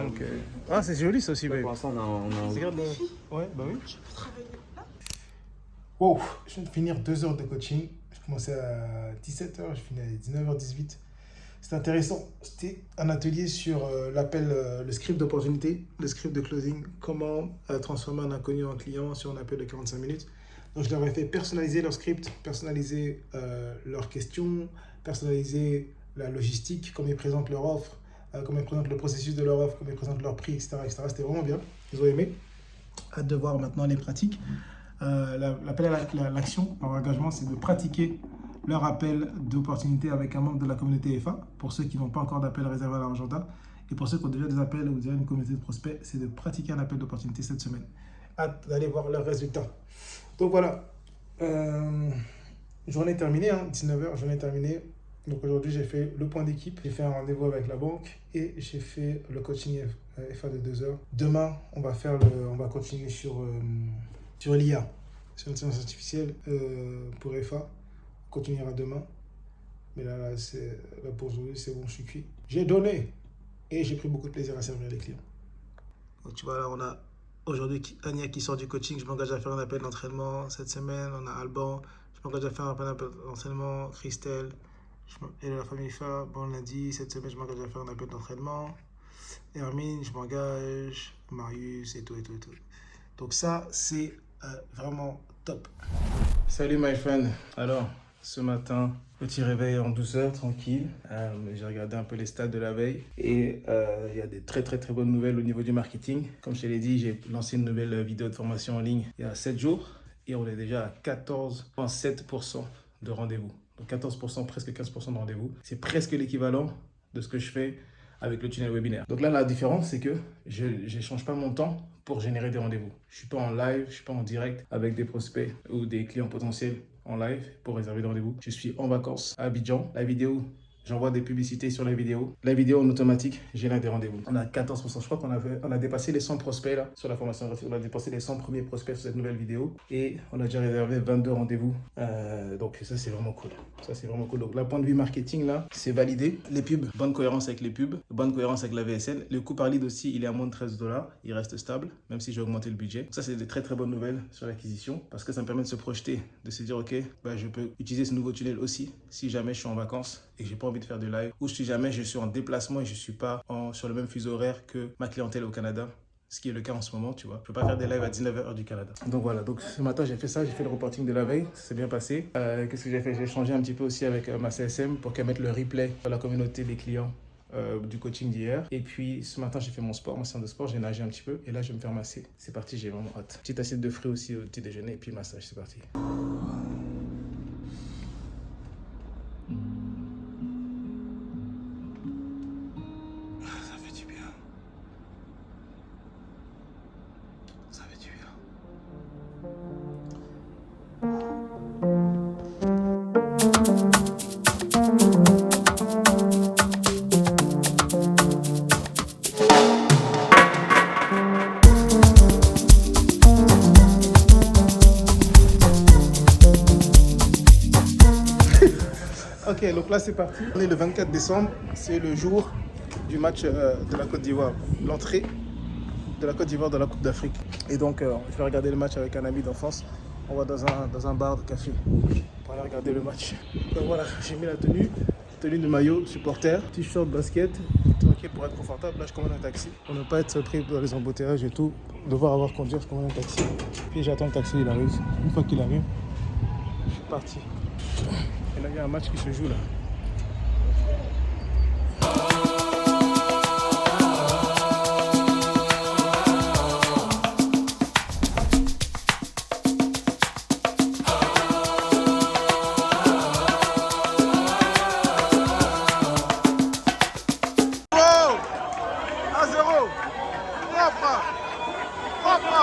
Ok. Ah, c'est joli ça aussi, babe. Pour l'instant, on a Regarde le... Ouais, bah oui. Je peux travailler là? Wow, je viens de finir 2 heures de coaching. Je commençais à 17h, je finis à 19h18. C'était intéressant. C'était un atelier sur le script d'opportunité, le script de closing, comment transformer un inconnu en client sur un appel de 45 minutes. Donc je leur ai fait personnaliser leur script, personnaliser leurs questions, personnaliser la logistique, comment ils présentent leur offre, comment ils présentent le processus de leur offre, comment ils présentent leur prix, etc. C'était vraiment bien. Ils ont aimé. Hâte de voir maintenant les pratiques. L'appel à l'action, leur engagement, c'est de pratiquer leur appel d'opportunité avec un membre de la communauté FA. Pour ceux qui n'ont pas encore d'appel réservé à leur agenda. Et pour ceux qui ont déjà des appels ou déjà une communauté de prospects, c'est de pratiquer un appel d'opportunité cette semaine. Hâte d'aller voir leurs résultats. Donc voilà, journée terminée, 19h, journée terminée. Donc aujourd'hui, j'ai fait le point d'équipe, j'ai fait un rendez-vous avec la banque et j'ai fait le coaching FA de 2 heures. Demain, on va continuer sur l'IA, sur l'intelligence artificielle pour FA. On continuera demain. Mais là pour aujourd'hui, c'est bon, je suis cuit. J'ai donné et j'ai pris beaucoup de plaisir à servir les clients. Donc tu vois, là, on a aujourd'hui Ania qui sort du coaching. Je m'engage à faire un appel d'entraînement cette semaine. On a Alban. Je m'engage à faire un appel d'entraînement. Christelle. Et la famille FA, bon lundi, cette semaine, je m'engage à faire un appel d'entraînement. Hermine, je m'engage. Marius et tout. Donc ça, c'est vraiment top. Salut my friend. Alors, ce matin, petit réveil en douceur, tranquille. J'ai regardé un peu les stats de la veille. Et il y a des très bonnes nouvelles au niveau du marketing. Comme je te l'ai dit, j'ai lancé une nouvelle vidéo de formation en ligne il y a 7 jours. Et on est déjà à 14,7% de rendez-vous. Donc 14%, presque 15% de rendez-vous. C'est presque l'équivalent de ce que je fais avec le tunnel webinaire. Donc là, la différence, c'est que je n'échange pas mon temps pour générer des rendez-vous. Je ne suis pas en live, je ne suis pas en direct avec des prospects ou des clients potentiels en live pour réserver des rendez-vous. Je suis en vacances à Abidjan. La vidéo j'envoie des publicités sur la vidéo. La vidéo en automatique génère des rendez-vous. On a 14%, je crois qu'on a dépassé les 100 prospects là sur la formation gratuite. On a dépassé les 100 premiers prospects sur cette nouvelle vidéo et on a déjà réservé 22 rendez-vous. Donc ça c'est vraiment cool. Ça c'est vraiment cool. Donc d'un point de vue marketing là, c'est validé. Les pubs, bonne cohérence avec les pubs, bonne cohérence avec la VSL. Le coût par lead aussi, il est à moins de $13. Il reste stable, même si j'ai augmenté le budget. Ça c'est des très très bonnes nouvelles sur l'acquisition parce que ça me permet de se projeter, de se dire ok, bah, je peux utiliser ce nouveau tunnel aussi si jamais je suis en vacances et que j'ai pas envie de faire de live ou si jamais je suis en déplacement et je suis pas sur le même fuseau horaire que ma clientèle au Canada, ce qui est le cas en ce moment, tu vois. Je peux pas faire des lives à 19h du Canada. Donc voilà, donc ce matin j'ai fait ça, j'ai fait le reporting de la veille, ça s'est bien passé. Qu'est-ce que j'ai fait? J'ai échangé un petit peu aussi avec ma CSM pour qu'elle mette le replay dans la communauté des clients du coaching d'hier. Et puis ce matin j'ai fait mon sport, ma séance de sport, j'ai nagé un petit peu et là je vais me faire masser. C'est parti, j'ai vraiment hâte. Petite assiette de fruits aussi au petit déjeuner et puis massage, c'est parti. Ok, donc là c'est parti. On est le 24 décembre, c'est le jour du match de la Côte d'Ivoire, l'entrée de la Côte d'Ivoire dans la Coupe d'Afrique. Et donc je vais regarder le match avec un ami d'enfance. On va dans un bar de café pour aller regarder le match. Donc voilà, j'ai mis la tenue de maillot, supporter, t-shirt, basket, tranquille pour être confortable. Là je commande un taxi pour ne pas être pris dans les embouteillages et tout. Devoir avoir conduire, je commande un taxi. Puis j'attends le taxi, il arrive. Une fois qu'il arrive, je suis parti. Et là, il y a un match qui se joue là. Oh 1-0. Propre.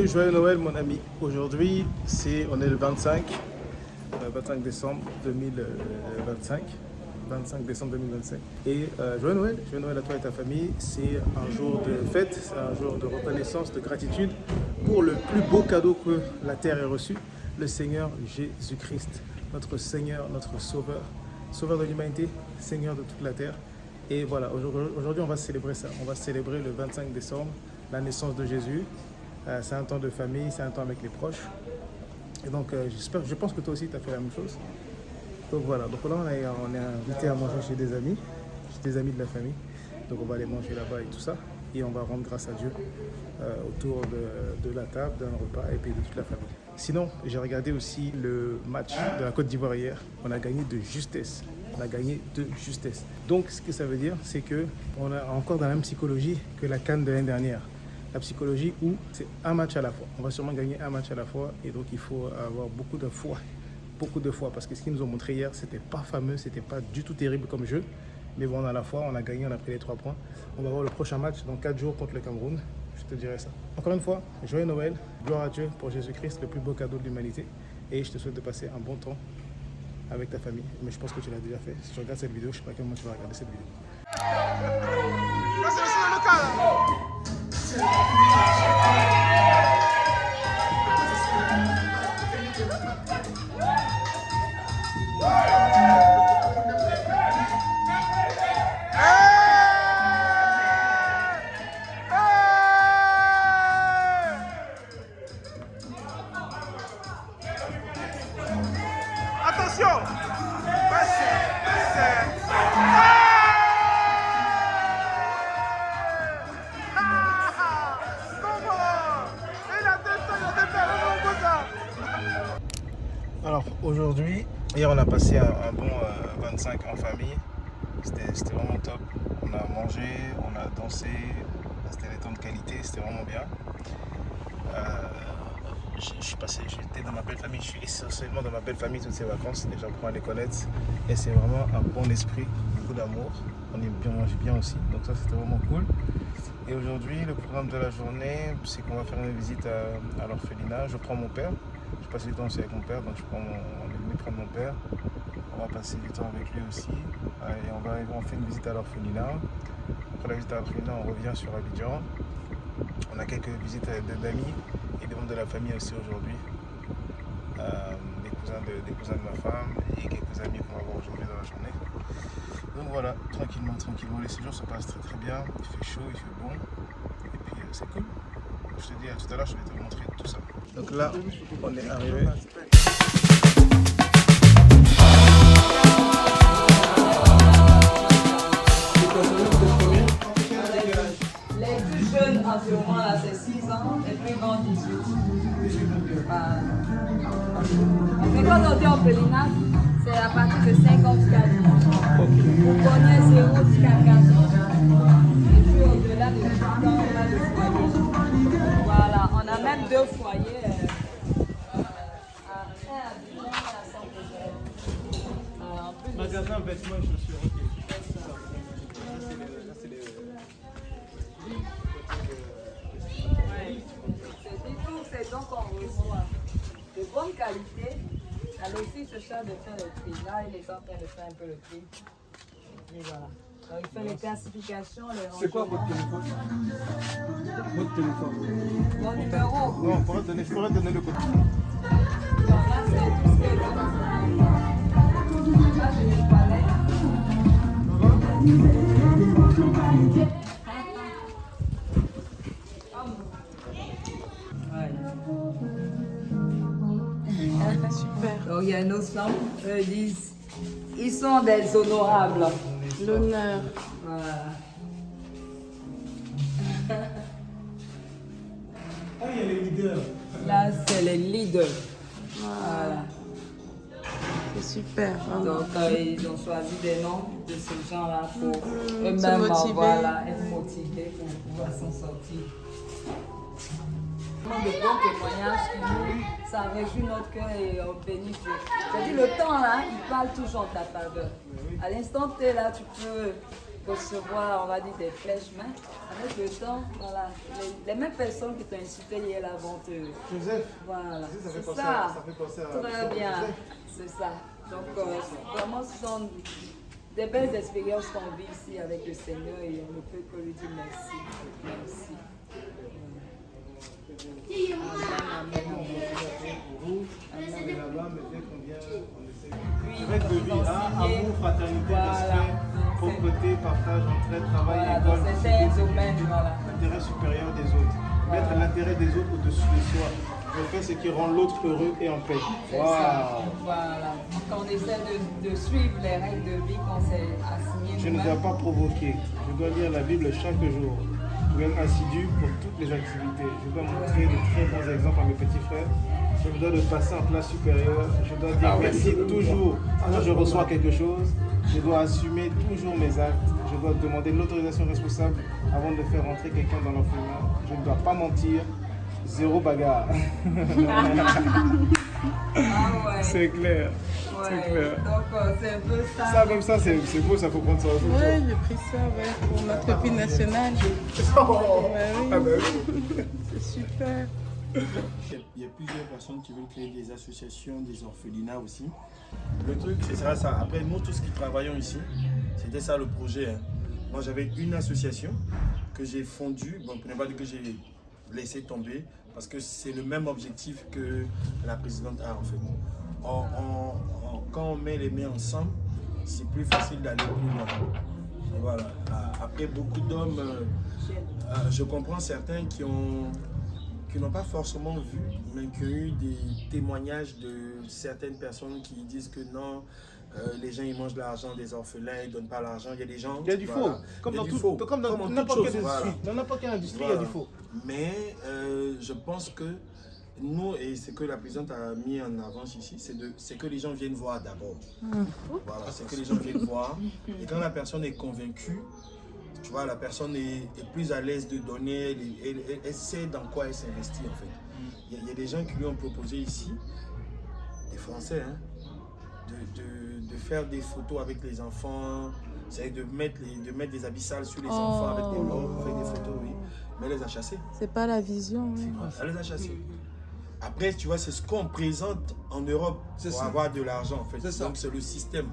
Joyeux Noël mon ami. Aujourd'hui on est le 25 décembre 2025. 25 décembre 2025. Et joyeux Noël à toi et ta famille. C'est un jour de fête, c'est un jour de reconnaissance, de gratitude pour le plus beau cadeau que la terre ait reçu, le Seigneur Jésus-Christ, notre Seigneur, notre Sauveur, Sauveur de l'humanité, Seigneur de toute la terre. Et voilà, aujourd'hui on va célébrer ça. On va célébrer le 25 décembre, la naissance de Jésus. C'est un temps de famille, c'est un temps avec les proches. Et donc je pense que toi aussi tu as fait la même chose. Donc voilà, donc là on est invité à manger chez des amis de la famille. Donc on va aller manger là-bas et tout ça. Et on va rendre grâce à Dieu autour de la table, d'un repas et puis de toute la famille. Sinon, j'ai regardé aussi le match de la Côte d'Ivoire hier. On a gagné de justesse. Donc ce que ça veut dire, c'est qu'on est encore dans la même psychologie que la CAN de l'année dernière. La psychologie où c'est un match à la fois. On va sûrement gagner un match à la fois et donc il faut avoir beaucoup de foi parce que ce qu'ils nous ont montré hier, c'était pas fameux, c'était pas du tout terrible comme jeu. Mais bon, à la fois, on a gagné, on a pris les 3 points. On va voir le prochain match dans 4 jours contre le Cameroun. Je te dirai ça. Encore une fois, joyeux Noël, gloire à Dieu pour Jésus-Christ, le plus beau cadeau de l'humanité. Et je te souhaite de passer un bon temps avec ta famille. Mais je pense que tu l'as déjà fait. Si tu regardes cette vidéo, je ne sais pas comment tu vas regarder cette vidéo. Attention! Alors aujourd'hui, hier on a passé un bon 25 en famille, c'était vraiment top. On a mangé, on a dansé, c'était des temps de qualité, c'était vraiment bien. j'étais dans ma belle famille, je suis essentiellement dans ma belle famille toutes ces vacances, et j'apprends à les connaître. Et c'est vraiment un bon esprit, beaucoup d'amour. On mange bien aussi, donc ça c'était vraiment cool. Et aujourd'hui, le programme de la journée, c'est qu'on va faire une visite à l'orphelinat. Je prends mon père, je passe du temps aussi avec mon père, donc on est venu prendre mon père. On va passer du temps avec lui aussi. Et on fait une visite à l'orphelinat. Après la visite à l'orphelinat, on revient sur Abidjan. On a quelques visites d'amis et des membres de la famille aussi aujourd'hui. Des cousins de ma femme et quelques amis qu'on va voir aujourd'hui dans la journée. Donc voilà, tranquillement, les séjours se passent très très bien. Il fait chaud, il fait bon. Et puis c'est cool. Je te dis à tout à l'heure, je vais te montrer tout ça. Donc là, on est arrivé. Les plus jeunes environ là c'est 6 ans, les plus grands 18. Mais quand on dit orphelinat, c'est à partir de 5 ans jusqu'à 10 ans. On connaît 0 jusqu'à 4 ans. Et puis au-delà de 18 ans, on a le foyer. Voilà, on a même 2 foyers. Magasin vêtements et chaussures, ok. C'est donc on reçoit de bonne qualité. Alors aussi se charge de faire le tri. Là, il est en train de faire un peu le tri. Et voilà. Donc il fait les classifications, les rangements. C'est quoi votre téléphone? Votre téléphone? Mon numéro? Non, je pourrais donner le code. Donc là, c'est tout ce qui est là. Là, j'ai les palettes. Super. Donc il y a nos femmes, eux disent, ils sont des honorables. L'honneur. Voilà. Ah, il y a les leaders. Là, c'est les leaders. Voilà. C'est super. Hein. Donc ils ont choisi des noms de ce genre-là pour eux-mêmes motiver. voilà, être motivés pour pouvoir s'en sortir. De bons témoignages qui nous, ça réjouit notre cœur et on bénit Dieu. C'est-à-dire le temps là, il parle toujours en ta faveur. À l'instant T là, tu peux recevoir, on va dire, des flèches, mais avec le temps, voilà, les mêmes personnes qui t'ont incité hier là vont te... Joseph. Voilà, Ça fait c'est penser ça. ça fait penser à Très bien, c'est ça. Donc vraiment, ce sont des belles expériences qu'on vit ici avec le Seigneur et on ne peut que lui dire merci. Merci. Avec de vie, amour, fraternité, respect, propreté, partage, entraide, travail, école, c'est un domaine, voilà. l'intérêt supérieur des autres. Mettre l'intérêt des autres au-dessus de soi. Je fais ce qui rend l'autre heureux et en paix. C'est ça. Voilà. Quand on essaie de suivre les règles de vie qu'on s'est assignées. Je ne dois pas provoquer. Je dois lire la Bible chaque jour. Je dois être assidu pour toutes les activités. Je dois montrer de très bons exemples à mes petits frères. Je me dois de passer en classe supérieure. Je dois dire merci toujours quand je reçois quelque chose. Je dois assumer toujours mes actes. Je dois demander l'autorisation responsable avant de faire rentrer quelqu'un dans l'orphelinat. Je ne dois pas mentir. Zéro bagarre. Ah ouais. C'est clair. Ouais. C'est clair. Donc c'est un peu ça. Ça comme ça, c'est beau, ça faut prendre ça. Ouais, j'ai pris ça pour notre copine nationale. Oh. Ouais, oui. Ah bah oui. C'est super. Il y a plusieurs personnes qui veulent créer des associations, des orphelinats aussi. Le truc, c'est ça. Après, nous, tous qui travaillons ici, c'était ça le projet. Hein. Moi, j'avais une association que j'ai fondue. Bon, pour ne pas dire que j'ai laissé tomber, parce que c'est le même objectif que la présidente a en fait. Quand on met les mains ensemble, c'est plus facile d'aller plus loin. Voilà. Après, beaucoup d'hommes, je comprends certains qui n'ont pas forcément vu, mais qui ont eu des témoignages de certaines personnes qui disent que non, les gens ils mangent l'argent des orphelins, ils ne donnent pas l'argent. Il y a des gens. Il y a du faux. Comme dans n'importe quelle industrie. Dans n'importe quelle industrie, il y a du faux. Mais je pense que nous, et ce que la présidente a mis en avance ici, c'est que les gens viennent voir d'abord. Voilà, c'est que les gens viennent voir. Et quand la personne est convaincue, tu vois, la personne est plus à l'aise de donner, elle sait dans quoi elle s'investit en fait. Il y a des gens qui lui ont proposé ici, des Français, hein, de faire des photos avec les enfants, c'est de mettre des habits sales sur les enfants avec des lobes, pour faire des photos, oui. Mais elle les a chassés. C'est pas la vision. Oui. Elle les a chassés. Après, tu vois, c'est ce qu'on présente en Europe pour avoir de l'argent en fait. Donc c'est le système.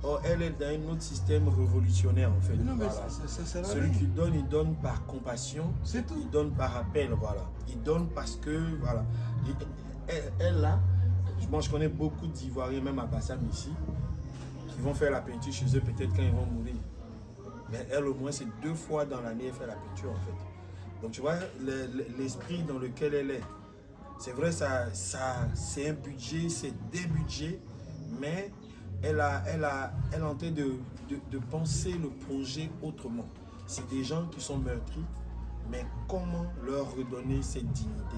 Or, elle est dans un autre système révolutionnaire en fait. Non, mais voilà. c'est Celui qui donne, il donne par compassion. C'est tout. Il donne par appel, voilà. Il donne parce que, voilà. Elle là, moi je connais beaucoup d'Ivoiriens, même à Bassam ici, qui vont faire la peinture chez eux peut-être quand ils vont mourir. Mais elle au moins c'est 2 fois dans l'année elle fait la peinture en fait. Donc tu vois l'esprit dans lequel elle est. C'est vrai, c'est un budget, c'est des budgets, mais elle est en train de penser le projet autrement. C'est des gens qui sont meurtris, mais comment leur redonner cette dignité?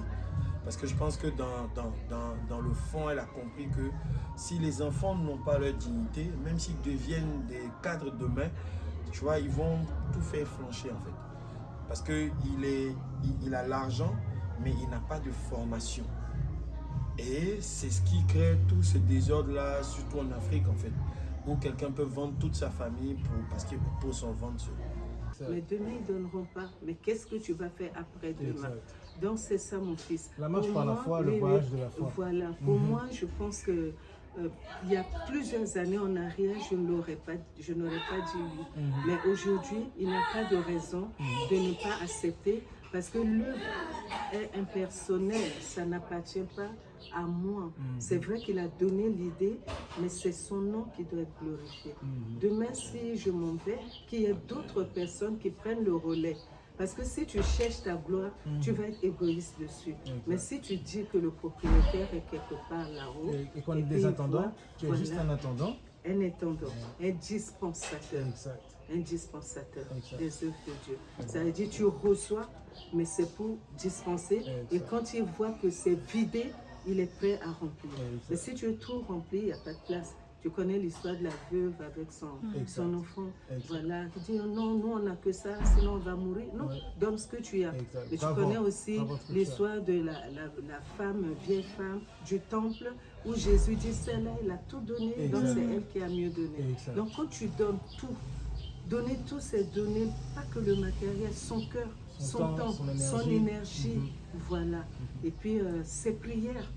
Parce que je pense que dans le fond, elle a compris que si les enfants n'ont pas leur dignité, même s'ils deviennent des cadres demain, tu vois, ils vont tout faire flancher en fait. Parce qu'il a l'argent, mais il n'a pas de formation. Et c'est ce qui crée tout ce désordre-là, surtout en Afrique en fait, où quelqu'un peut vendre toute sa famille pour son ventre seul. Mais demain, ils ne donneront pas. Mais qu'est-ce que tu vas faire après demain? Donc c'est ça mon fils. La marche par la foi, le voyage de la foi. Voilà. Pour moi, je pense que il y a plusieurs années en arrière, je n'aurais pas dit oui. Mais aujourd'hui, il n'y a pas de raison de ne pas accepter parce que l'œuvre est impersonnelle, ça n'appartient pas à moi. C'est vrai qu'il a donné l'idée, mais c'est son nom qui doit être glorifié. Demain, si je m'en vais, qu'il y ait d'autres personnes qui prennent le relais. Parce que si tu cherches ta gloire, tu vas être égoïste dessus. Mais si tu dis que le propriétaire est quelque part là-haut... Et qu'on est des attendants, tu es juste un attendant. Un attendant, un dispensateur. Exact. Un dispensateur des œuvres de Dieu. Ça veut dire que tu reçois, mais c'est pour dispenser. Et quand il voit que c'est vidé, il est prêt à remplir. Mais si tu es trop rempli, il n'y a pas de place. Tu connais l'histoire de la veuve avec son enfant. Voilà. Tu dis non, nous on n'a que ça, sinon on va mourir. Non, donne ce que tu as. Mais tu connais aussi l'histoire de la femme, vieille femme du temple, où Jésus dit celle-là, il a tout donné, donc c'est elle qui a mieux donné. Donc quand tu donnes tout, donner tout, c'est donner pas que le matériel, son cœur, son temps, son énergie. Voilà. Et puis ses prières.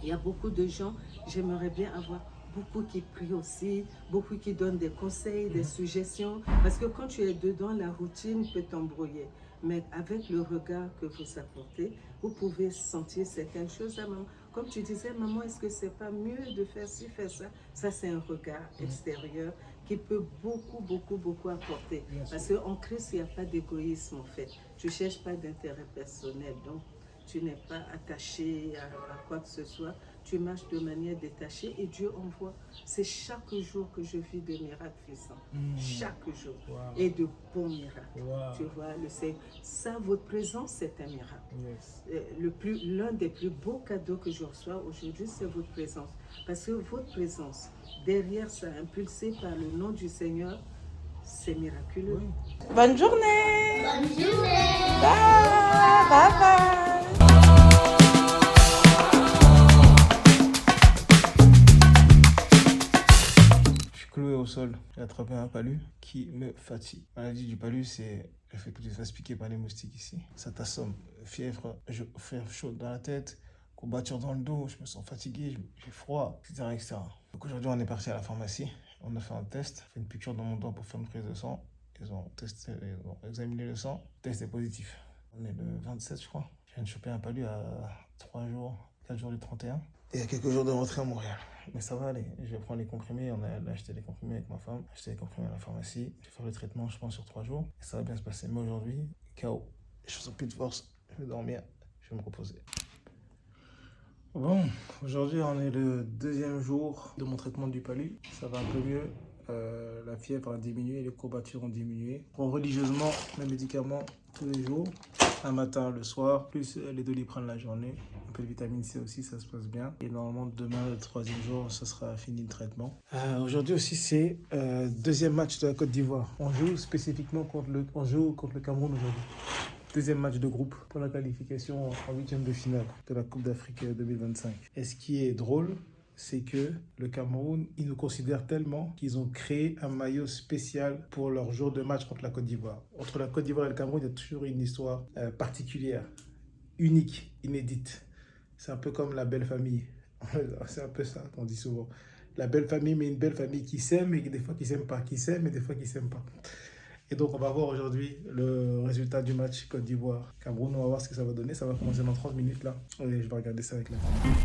Il y a beaucoup de gens, j'aimerais bien avoir beaucoup qui prient aussi, beaucoup qui donnent des conseils, des suggestions. Parce que quand tu es dedans, la routine peut t'embrouiller. Mais avec le regard que vous apportez, vous pouvez sentir certaines choses à maman. Comme tu disais, maman, est-ce que c'est pas mieux de faire ci, faire ça? Ça, c'est un regard extérieur qui peut beaucoup apporter. Parce qu'en Christ, il n'y a pas d'égoïsme en fait. Tu ne cherches pas d'intérêt personnel. Donc, tu n'es pas attaché à quoi que ce soit. Tu marches de manière détachée et Dieu envoie. C'est chaque jour que je vis de miracles puissants. Chaque jour. Et de bons miracles. Tu vois, ça, votre présence, c'est un miracle. L'un des plus beaux cadeaux que je reçois aujourd'hui, c'est votre présence. Parce que votre présence, derrière ça, impulsée par le nom du Seigneur, c'est miraculeux. Bonne journée. Bonne journée. Bye. Bye bye. Cloué au sol, j'ai attrapé un palu qui me fatigue. La maladie du palu, c'est le fait que tu te fasses piquer par les moustiques ici. Ça t'assomme. Fièvre chaude dans la tête, courbature dans le dos, je me sens fatigué, j'ai froid, etc. Donc aujourd'hui, on est parti à la pharmacie. On a fait un test, fait une piqûre dans mon doigt pour faire une prise de sang. Ils ont examiné le sang. Le test est positif. On est le 27, je crois. Je viens de choper un palu à 4 jours du 31. Et il y a quelques jours de rentrée à Montréal. Mais ça va aller. Je vais prendre les comprimés. On a acheté les comprimés avec ma femme. Acheté les comprimés à la pharmacie. Je vais faire le traitement, je pense, sur 3 jours. Et ça va bien se passer. Mais aujourd'hui, KO. Je sens plus de force. Je vais dormir. Je vais me reposer. Bon, aujourd'hui, on est le 2e jour de mon traitement du palu. Ça va un peu mieux. La fièvre a diminué, les courbatures ont diminué. Je prends religieusement mes médicaments tous les jours. un matin, le soir, plus les Doliprane la journée. Un peu de vitamine C aussi, ça se passe bien. Et normalement, demain, le 3e jour, ça sera fini le traitement. Aujourd'hui aussi, c'est deuxième match de la Côte d'Ivoire. On joue spécifiquement contre le Cameroun aujourd'hui. Deuxième match de groupe pour la qualification en 8e de finale de la Coupe d'Afrique 2025. Et ce qui est drôle, c'est que le Cameroun, ils nous considèrent tellement qu'ils ont créé un maillot spécial pour leur jour de match contre la Côte d'Ivoire. Entre la Côte d'Ivoire et le Cameroun, il y a toujours une histoire particulière, unique, inédite. C'est un peu comme la belle famille. C'est un peu ça qu'on dit souvent. La belle famille, mais une belle famille qui s'aime et des fois qui s'aime pas. Qui s'aime et des fois qui s'aime pas. Et donc, on va voir aujourd'hui le résultat du match Côte d'Ivoire-Cameroun. On va voir ce que ça va donner. Ça va commencer dans 30 minutes là. Et je vais regarder ça avec la famille.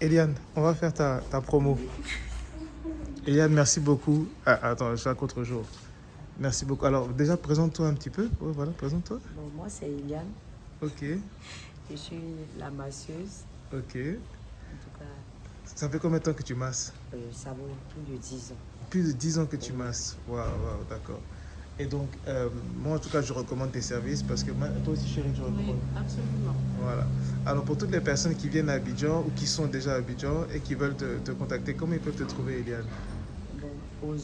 Eliane, on va faire ta promo. Eliane, merci beaucoup. Attends, je raconte autre jour. Merci beaucoup. Alors, déjà, présente-toi un petit peu. Ouais, voilà, présente-toi. Bon, moi, c'est Eliane. Ok. Je suis la masseuse. Ok. En tout cas, ça fait combien de temps que tu masses? Ça vaut plus de 10 ans. Plus de 10 ans que tu masses. Waouh, d'accord. Et donc, moi, en tout cas, je recommande tes services parce que toi aussi, chérie, tu recommandes. Oui, absolument. Voilà. Alors, pour toutes les personnes qui viennent à Abidjan ou qui sont déjà à Abidjan et qui veulent te contacter, comment ils peuvent te trouver, Eliane? Bon, au 01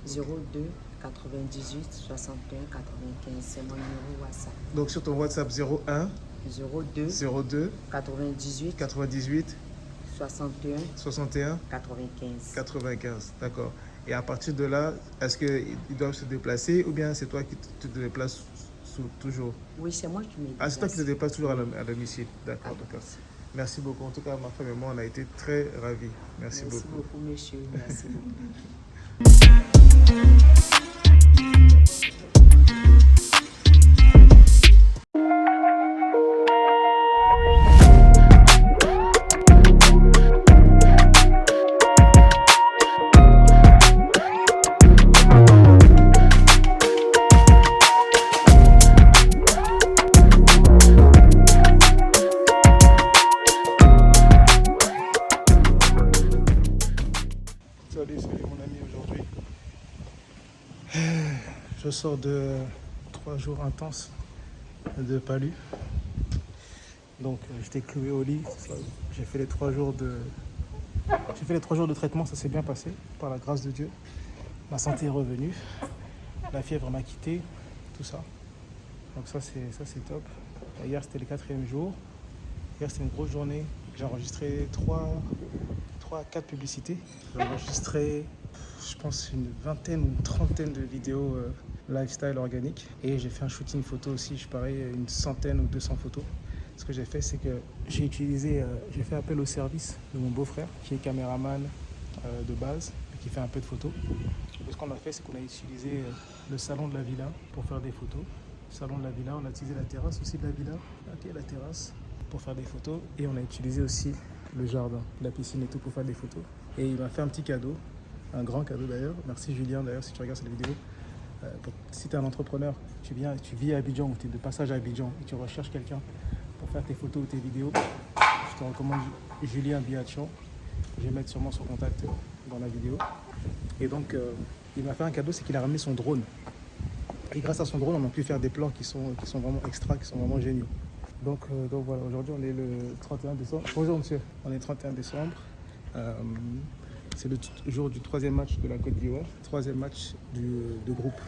02 98 61 95, c'est mon numéro WhatsApp. Donc, sur ton WhatsApp 01 02 98 61 95. D'accord. Et à partir de là, est-ce qu'ils doivent se déplacer ou bien c'est toi qui te déplaces toujours? Oui, c'est moi qui me déplace. Ah, c'est toi qui te déplaces toujours à domicile. D'accord, d'accord. Merci beaucoup. En tout cas, ma femme et moi, on a été très ravis. Merci beaucoup. Merci beaucoup, monsieur. Merci beaucoup. Salut mon ami, aujourd'hui je sors de 3 jours intenses de palu. Donc j'étais cloué au lit. J'ai fait les 3 jours de traitement, ça s'est bien passé par la grâce de Dieu. Ma santé est revenue, la fièvre m'a quitté, tout ça. Donc ça c'est top. Hier c'était le 4e jour. Hier c'était une grosse journée. J'ai enregistré 3 à 4 publicités. J'ai enregistré, je pense, une vingtaine ou une trentaine de vidéos lifestyle organique. Et j'ai fait un shooting photo aussi, je parie une centaine ou 200 photos. Ce que j'ai fait, c'est que j'ai fait appel au service de mon beau-frère, qui est caméraman de base, qui fait un peu de photos. Et ce qu'on a fait, c'est qu'on a utilisé le salon de la villa pour faire des photos. Le salon de la villa, on a utilisé la terrasse aussi de la villa, la terrasse, pour faire des photos. Et on a utilisé aussi le jardin, la piscine et tout pour faire des photos. Et il m'a fait un petit cadeau, un grand cadeau d'ailleurs. Merci Julien d'ailleurs si tu regardes cette vidéo. Si tu es un entrepreneur, tu vis à Abidjan ou tu es de passage à Abidjan et tu recherches quelqu'un pour faire tes photos ou tes vidéos, je te recommande Julien Biachan. Je vais mettre sûrement son contact dans la vidéo. Et donc il m'a fait un cadeau, c'est qu'il a ramené son drone. Et grâce à son drone, on a pu faire des plans qui sont vraiment extra, qui sont vraiment géniaux. Donc voilà, aujourd'hui on est le 31 décembre. Bonjour monsieur, on est le 31 décembre. C'est le jour du 3e match de la Côte d'Ivoire. 3e match de groupe.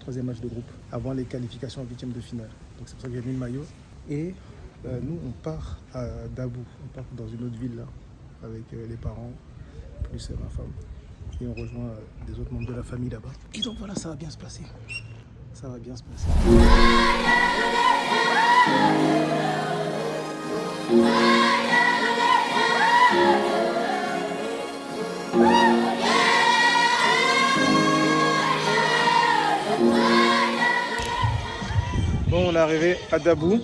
3e match de groupe avant les qualifications en 8e de finale. Donc c'est pour ça que j'ai mis le maillot. Et nous on part à Dabou. On part dans une autre ville là, avec les parents, plus ma femme. Et on rejoint des autres membres de la famille là-bas. Et donc voilà, ça va bien se passer. Ça va bien se passer. Bon, on est arrivé à Dabou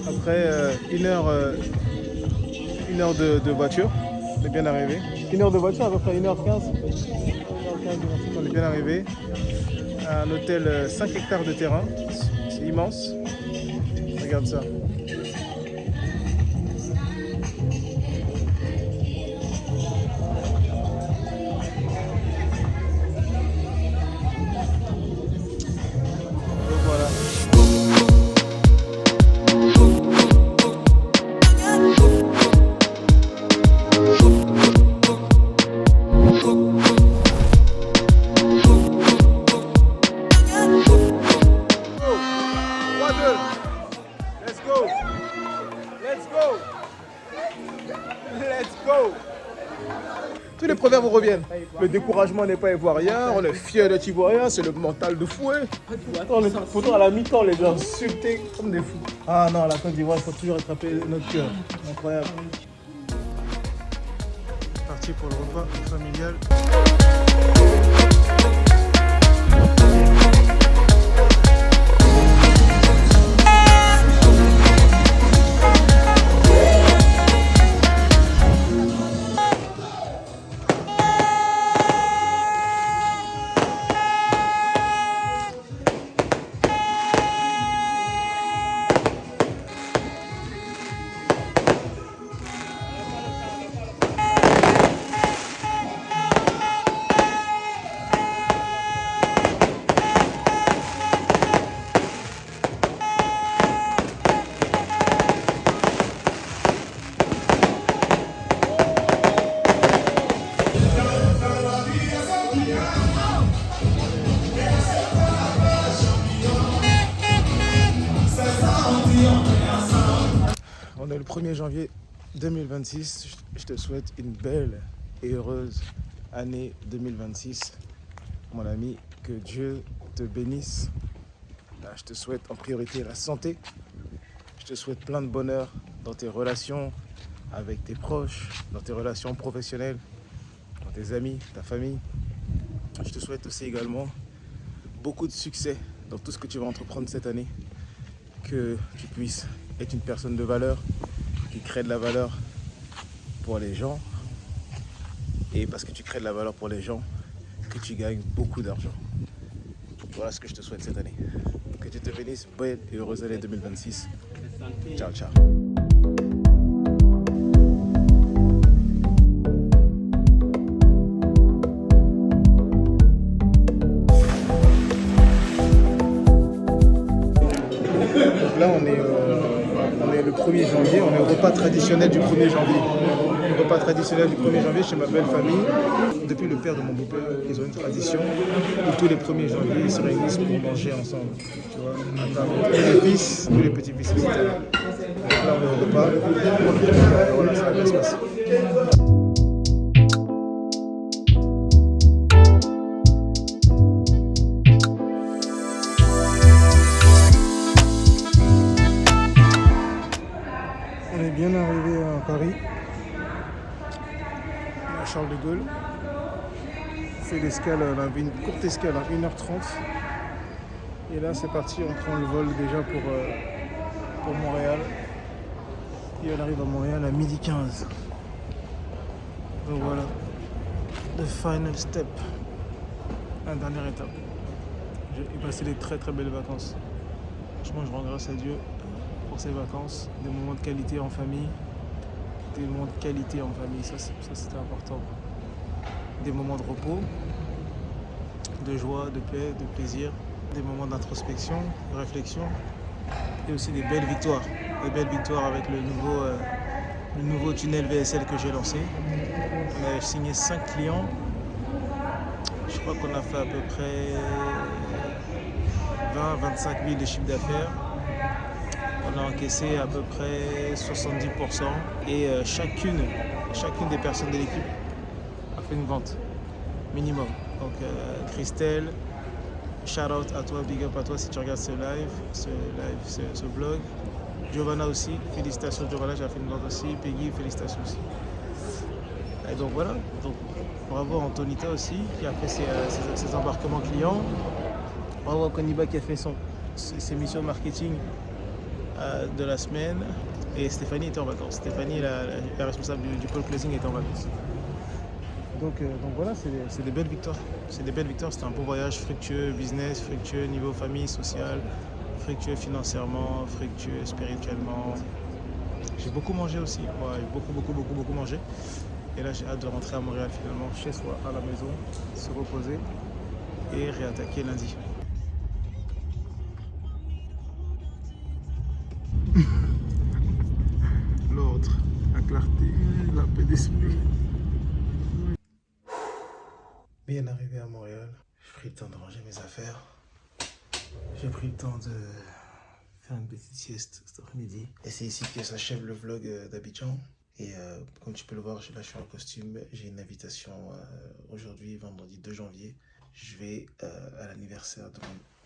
après une heure de voiture. On est bien arrivé. 1 heure de voiture, à peu près 1h15. 1h15 on est bien arrivé. Un hôtel 5 hectares de terrain, c'est immense. Regarde ça. Tous les proverbes reviennent. Le découragement n'est pas ivoirien, on est fier d'être ivoirien, c'est le mental de fouet. Pourtant, à la mi-temps, les gens. Insultés comme des fous. Ah non, la Côte d'Ivoire, il faut toujours attraper notre cœur. Incroyable. Parti pour le repas familial. On est le 1er janvier 2026. Je te souhaite une belle et heureuse année 2026. Mon ami, que Dieu te bénisse. Là, je te souhaite en priorité la santé. Je te souhaite plein de bonheur dans tes relations avec tes proches, dans tes relations professionnelles, dans tes amis, ta famille. Je te souhaite aussi également beaucoup de succès dans tout ce que tu vas entreprendre cette année. Que tu puisses être une personne de valeur, qui crée de la valeur pour les gens. Et parce que tu crées de la valeur pour les gens, que tu gagnes beaucoup d'argent. Voilà ce que je te souhaite cette année. Que Dieu te bénisse, belle et heureuse année 2026. Ciao, ciao. Là, on est le 1er janvier, on est au repas traditionnel du 1er janvier. Le repas traditionnel du 1er janvier chez ma belle famille. Depuis le père de mon beau-père, ils ont une tradition où tous les 1er janvier, ils se réunissent pour manger ensemble. Tu vois, tous les fils, tous les petits-fils, etc. Donc là, on est au repas. Voilà, ça va bien se passer. On est bien arrivé à Paris, à Charles de Gaulle. On fait l'escale, on avait une courte escale à 1h30. Et là c'est parti, on prend le vol déjà pour Montréal. Et on arrive à Montréal à 12h15. Donc voilà, the final step, la dernière étape. J'ai passé des très très belles vacances. Franchement je rends grâce à Dieu pour ces vacances, des moments de qualité en famille, ça c'était important. Des moments de repos, de joie, de paix, de plaisir, des moments d'introspection, de réflexion et aussi des belles victoires. Des belles victoires avec le nouveau tunnel VSL que j'ai lancé. On a signé 5 clients. Je crois qu'on a fait à peu près 20-25 000 de chiffre d'affaires. On a encaissé à peu près 70% et chacune des personnes de l'équipe a fait une vente minimum. Donc Christelle, shout out à toi, big up à toi si tu regardes ce vlog. Giovanna aussi, félicitations Giovanna, j'ai fait une vente aussi. Peggy, félicitations aussi. Et donc voilà, donc, bravo à Antonita aussi qui a fait ses embarquements clients. Bravo à Koniba qui a fait ses missions marketing de la semaine. Et Stéphanie était en vacances. Stéphanie, la responsable du pôle closing, était en vacances. Donc voilà, c'est des belles victoires. C'est des belles victoires. C'était un beau voyage fructueux, business, fructueux niveau famille, social, fructueux financièrement, fructueux spirituellement. J'ai beaucoup mangé aussi. Ouais, beaucoup mangé. Et là, j'ai hâte de rentrer à Montréal finalement, chez soi, à la maison, se reposer et réattaquer lundi. L'ordre, la clarté, la paix d'esprit. Bien arrivé à Montréal, j'ai pris le temps de ranger mes affaires. J'ai pris le temps de faire une petite sieste cet après-midi. Et c'est ici que s'achève le vlog d'Abidjan. Et comme tu peux le voir, là je suis en costume. J'ai une invitation aujourd'hui, vendredi 2 janvier. Je vais à l'anniversaire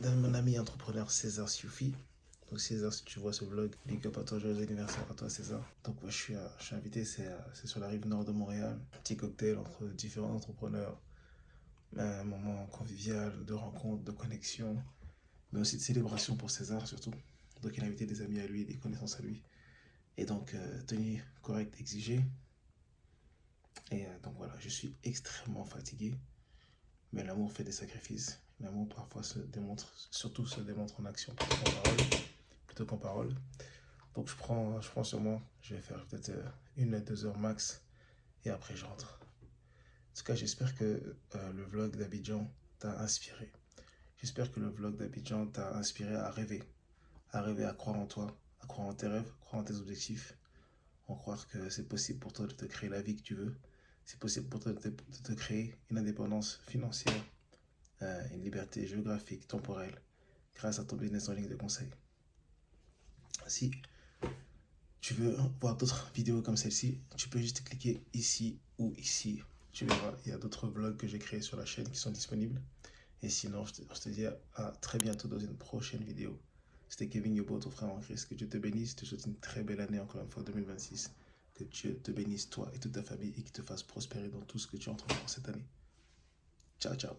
de mon ami entrepreneur César Sioufi. Donc César, si tu vois ce vlog, big up à toi, joyeux anniversaire à toi César. Donc ouais, je suis invité, c'est sur la rive nord de Montréal. Un petit cocktail entre différents entrepreneurs. Un moment convivial, de rencontre, de connexion, mais aussi de célébration pour César surtout. Donc il a invité des amis à lui, des connaissances à lui. Et donc tenue correcte exigée. Et donc voilà, je suis extrêmement fatigué. Mais l'amour fait des sacrifices. L'amour parfois se démontre en action plutôt qu'en parole. Donc je prends sur moi, je vais faire peut-être 1 à 2 heures max. Et après je rentre. En tout cas, j'espère que le vlog d'Abidjan t'a inspiré. J'espère que le vlog d'Abidjan t'a inspiré à rêver à croire en toi, à croire en tes rêves, croire en tes objectifs, en croire que c'est possible pour toi de te créer la vie que tu veux, c'est possible pour toi de te créer une indépendance financière, une liberté géographique, temporelle, grâce à ton business en ligne de conseil. Si tu veux voir d'autres vidéos comme celle-ci, tu peux juste cliquer ici ou ici. Tu verras, il y a d'autres vlogs que j'ai créés sur la chaîne qui sont disponibles. Et sinon, je te dis à très bientôt dans une prochaine vidéo. C'était Kevin Yobo, ton frère en Christ. Que Dieu te bénisse. Je te souhaite une très belle année, encore une fois, 2026. Que Dieu te bénisse, toi et toute ta famille, et qu'il te fasse prospérer dans tout ce que tu entreprends cette année. Ciao, ciao.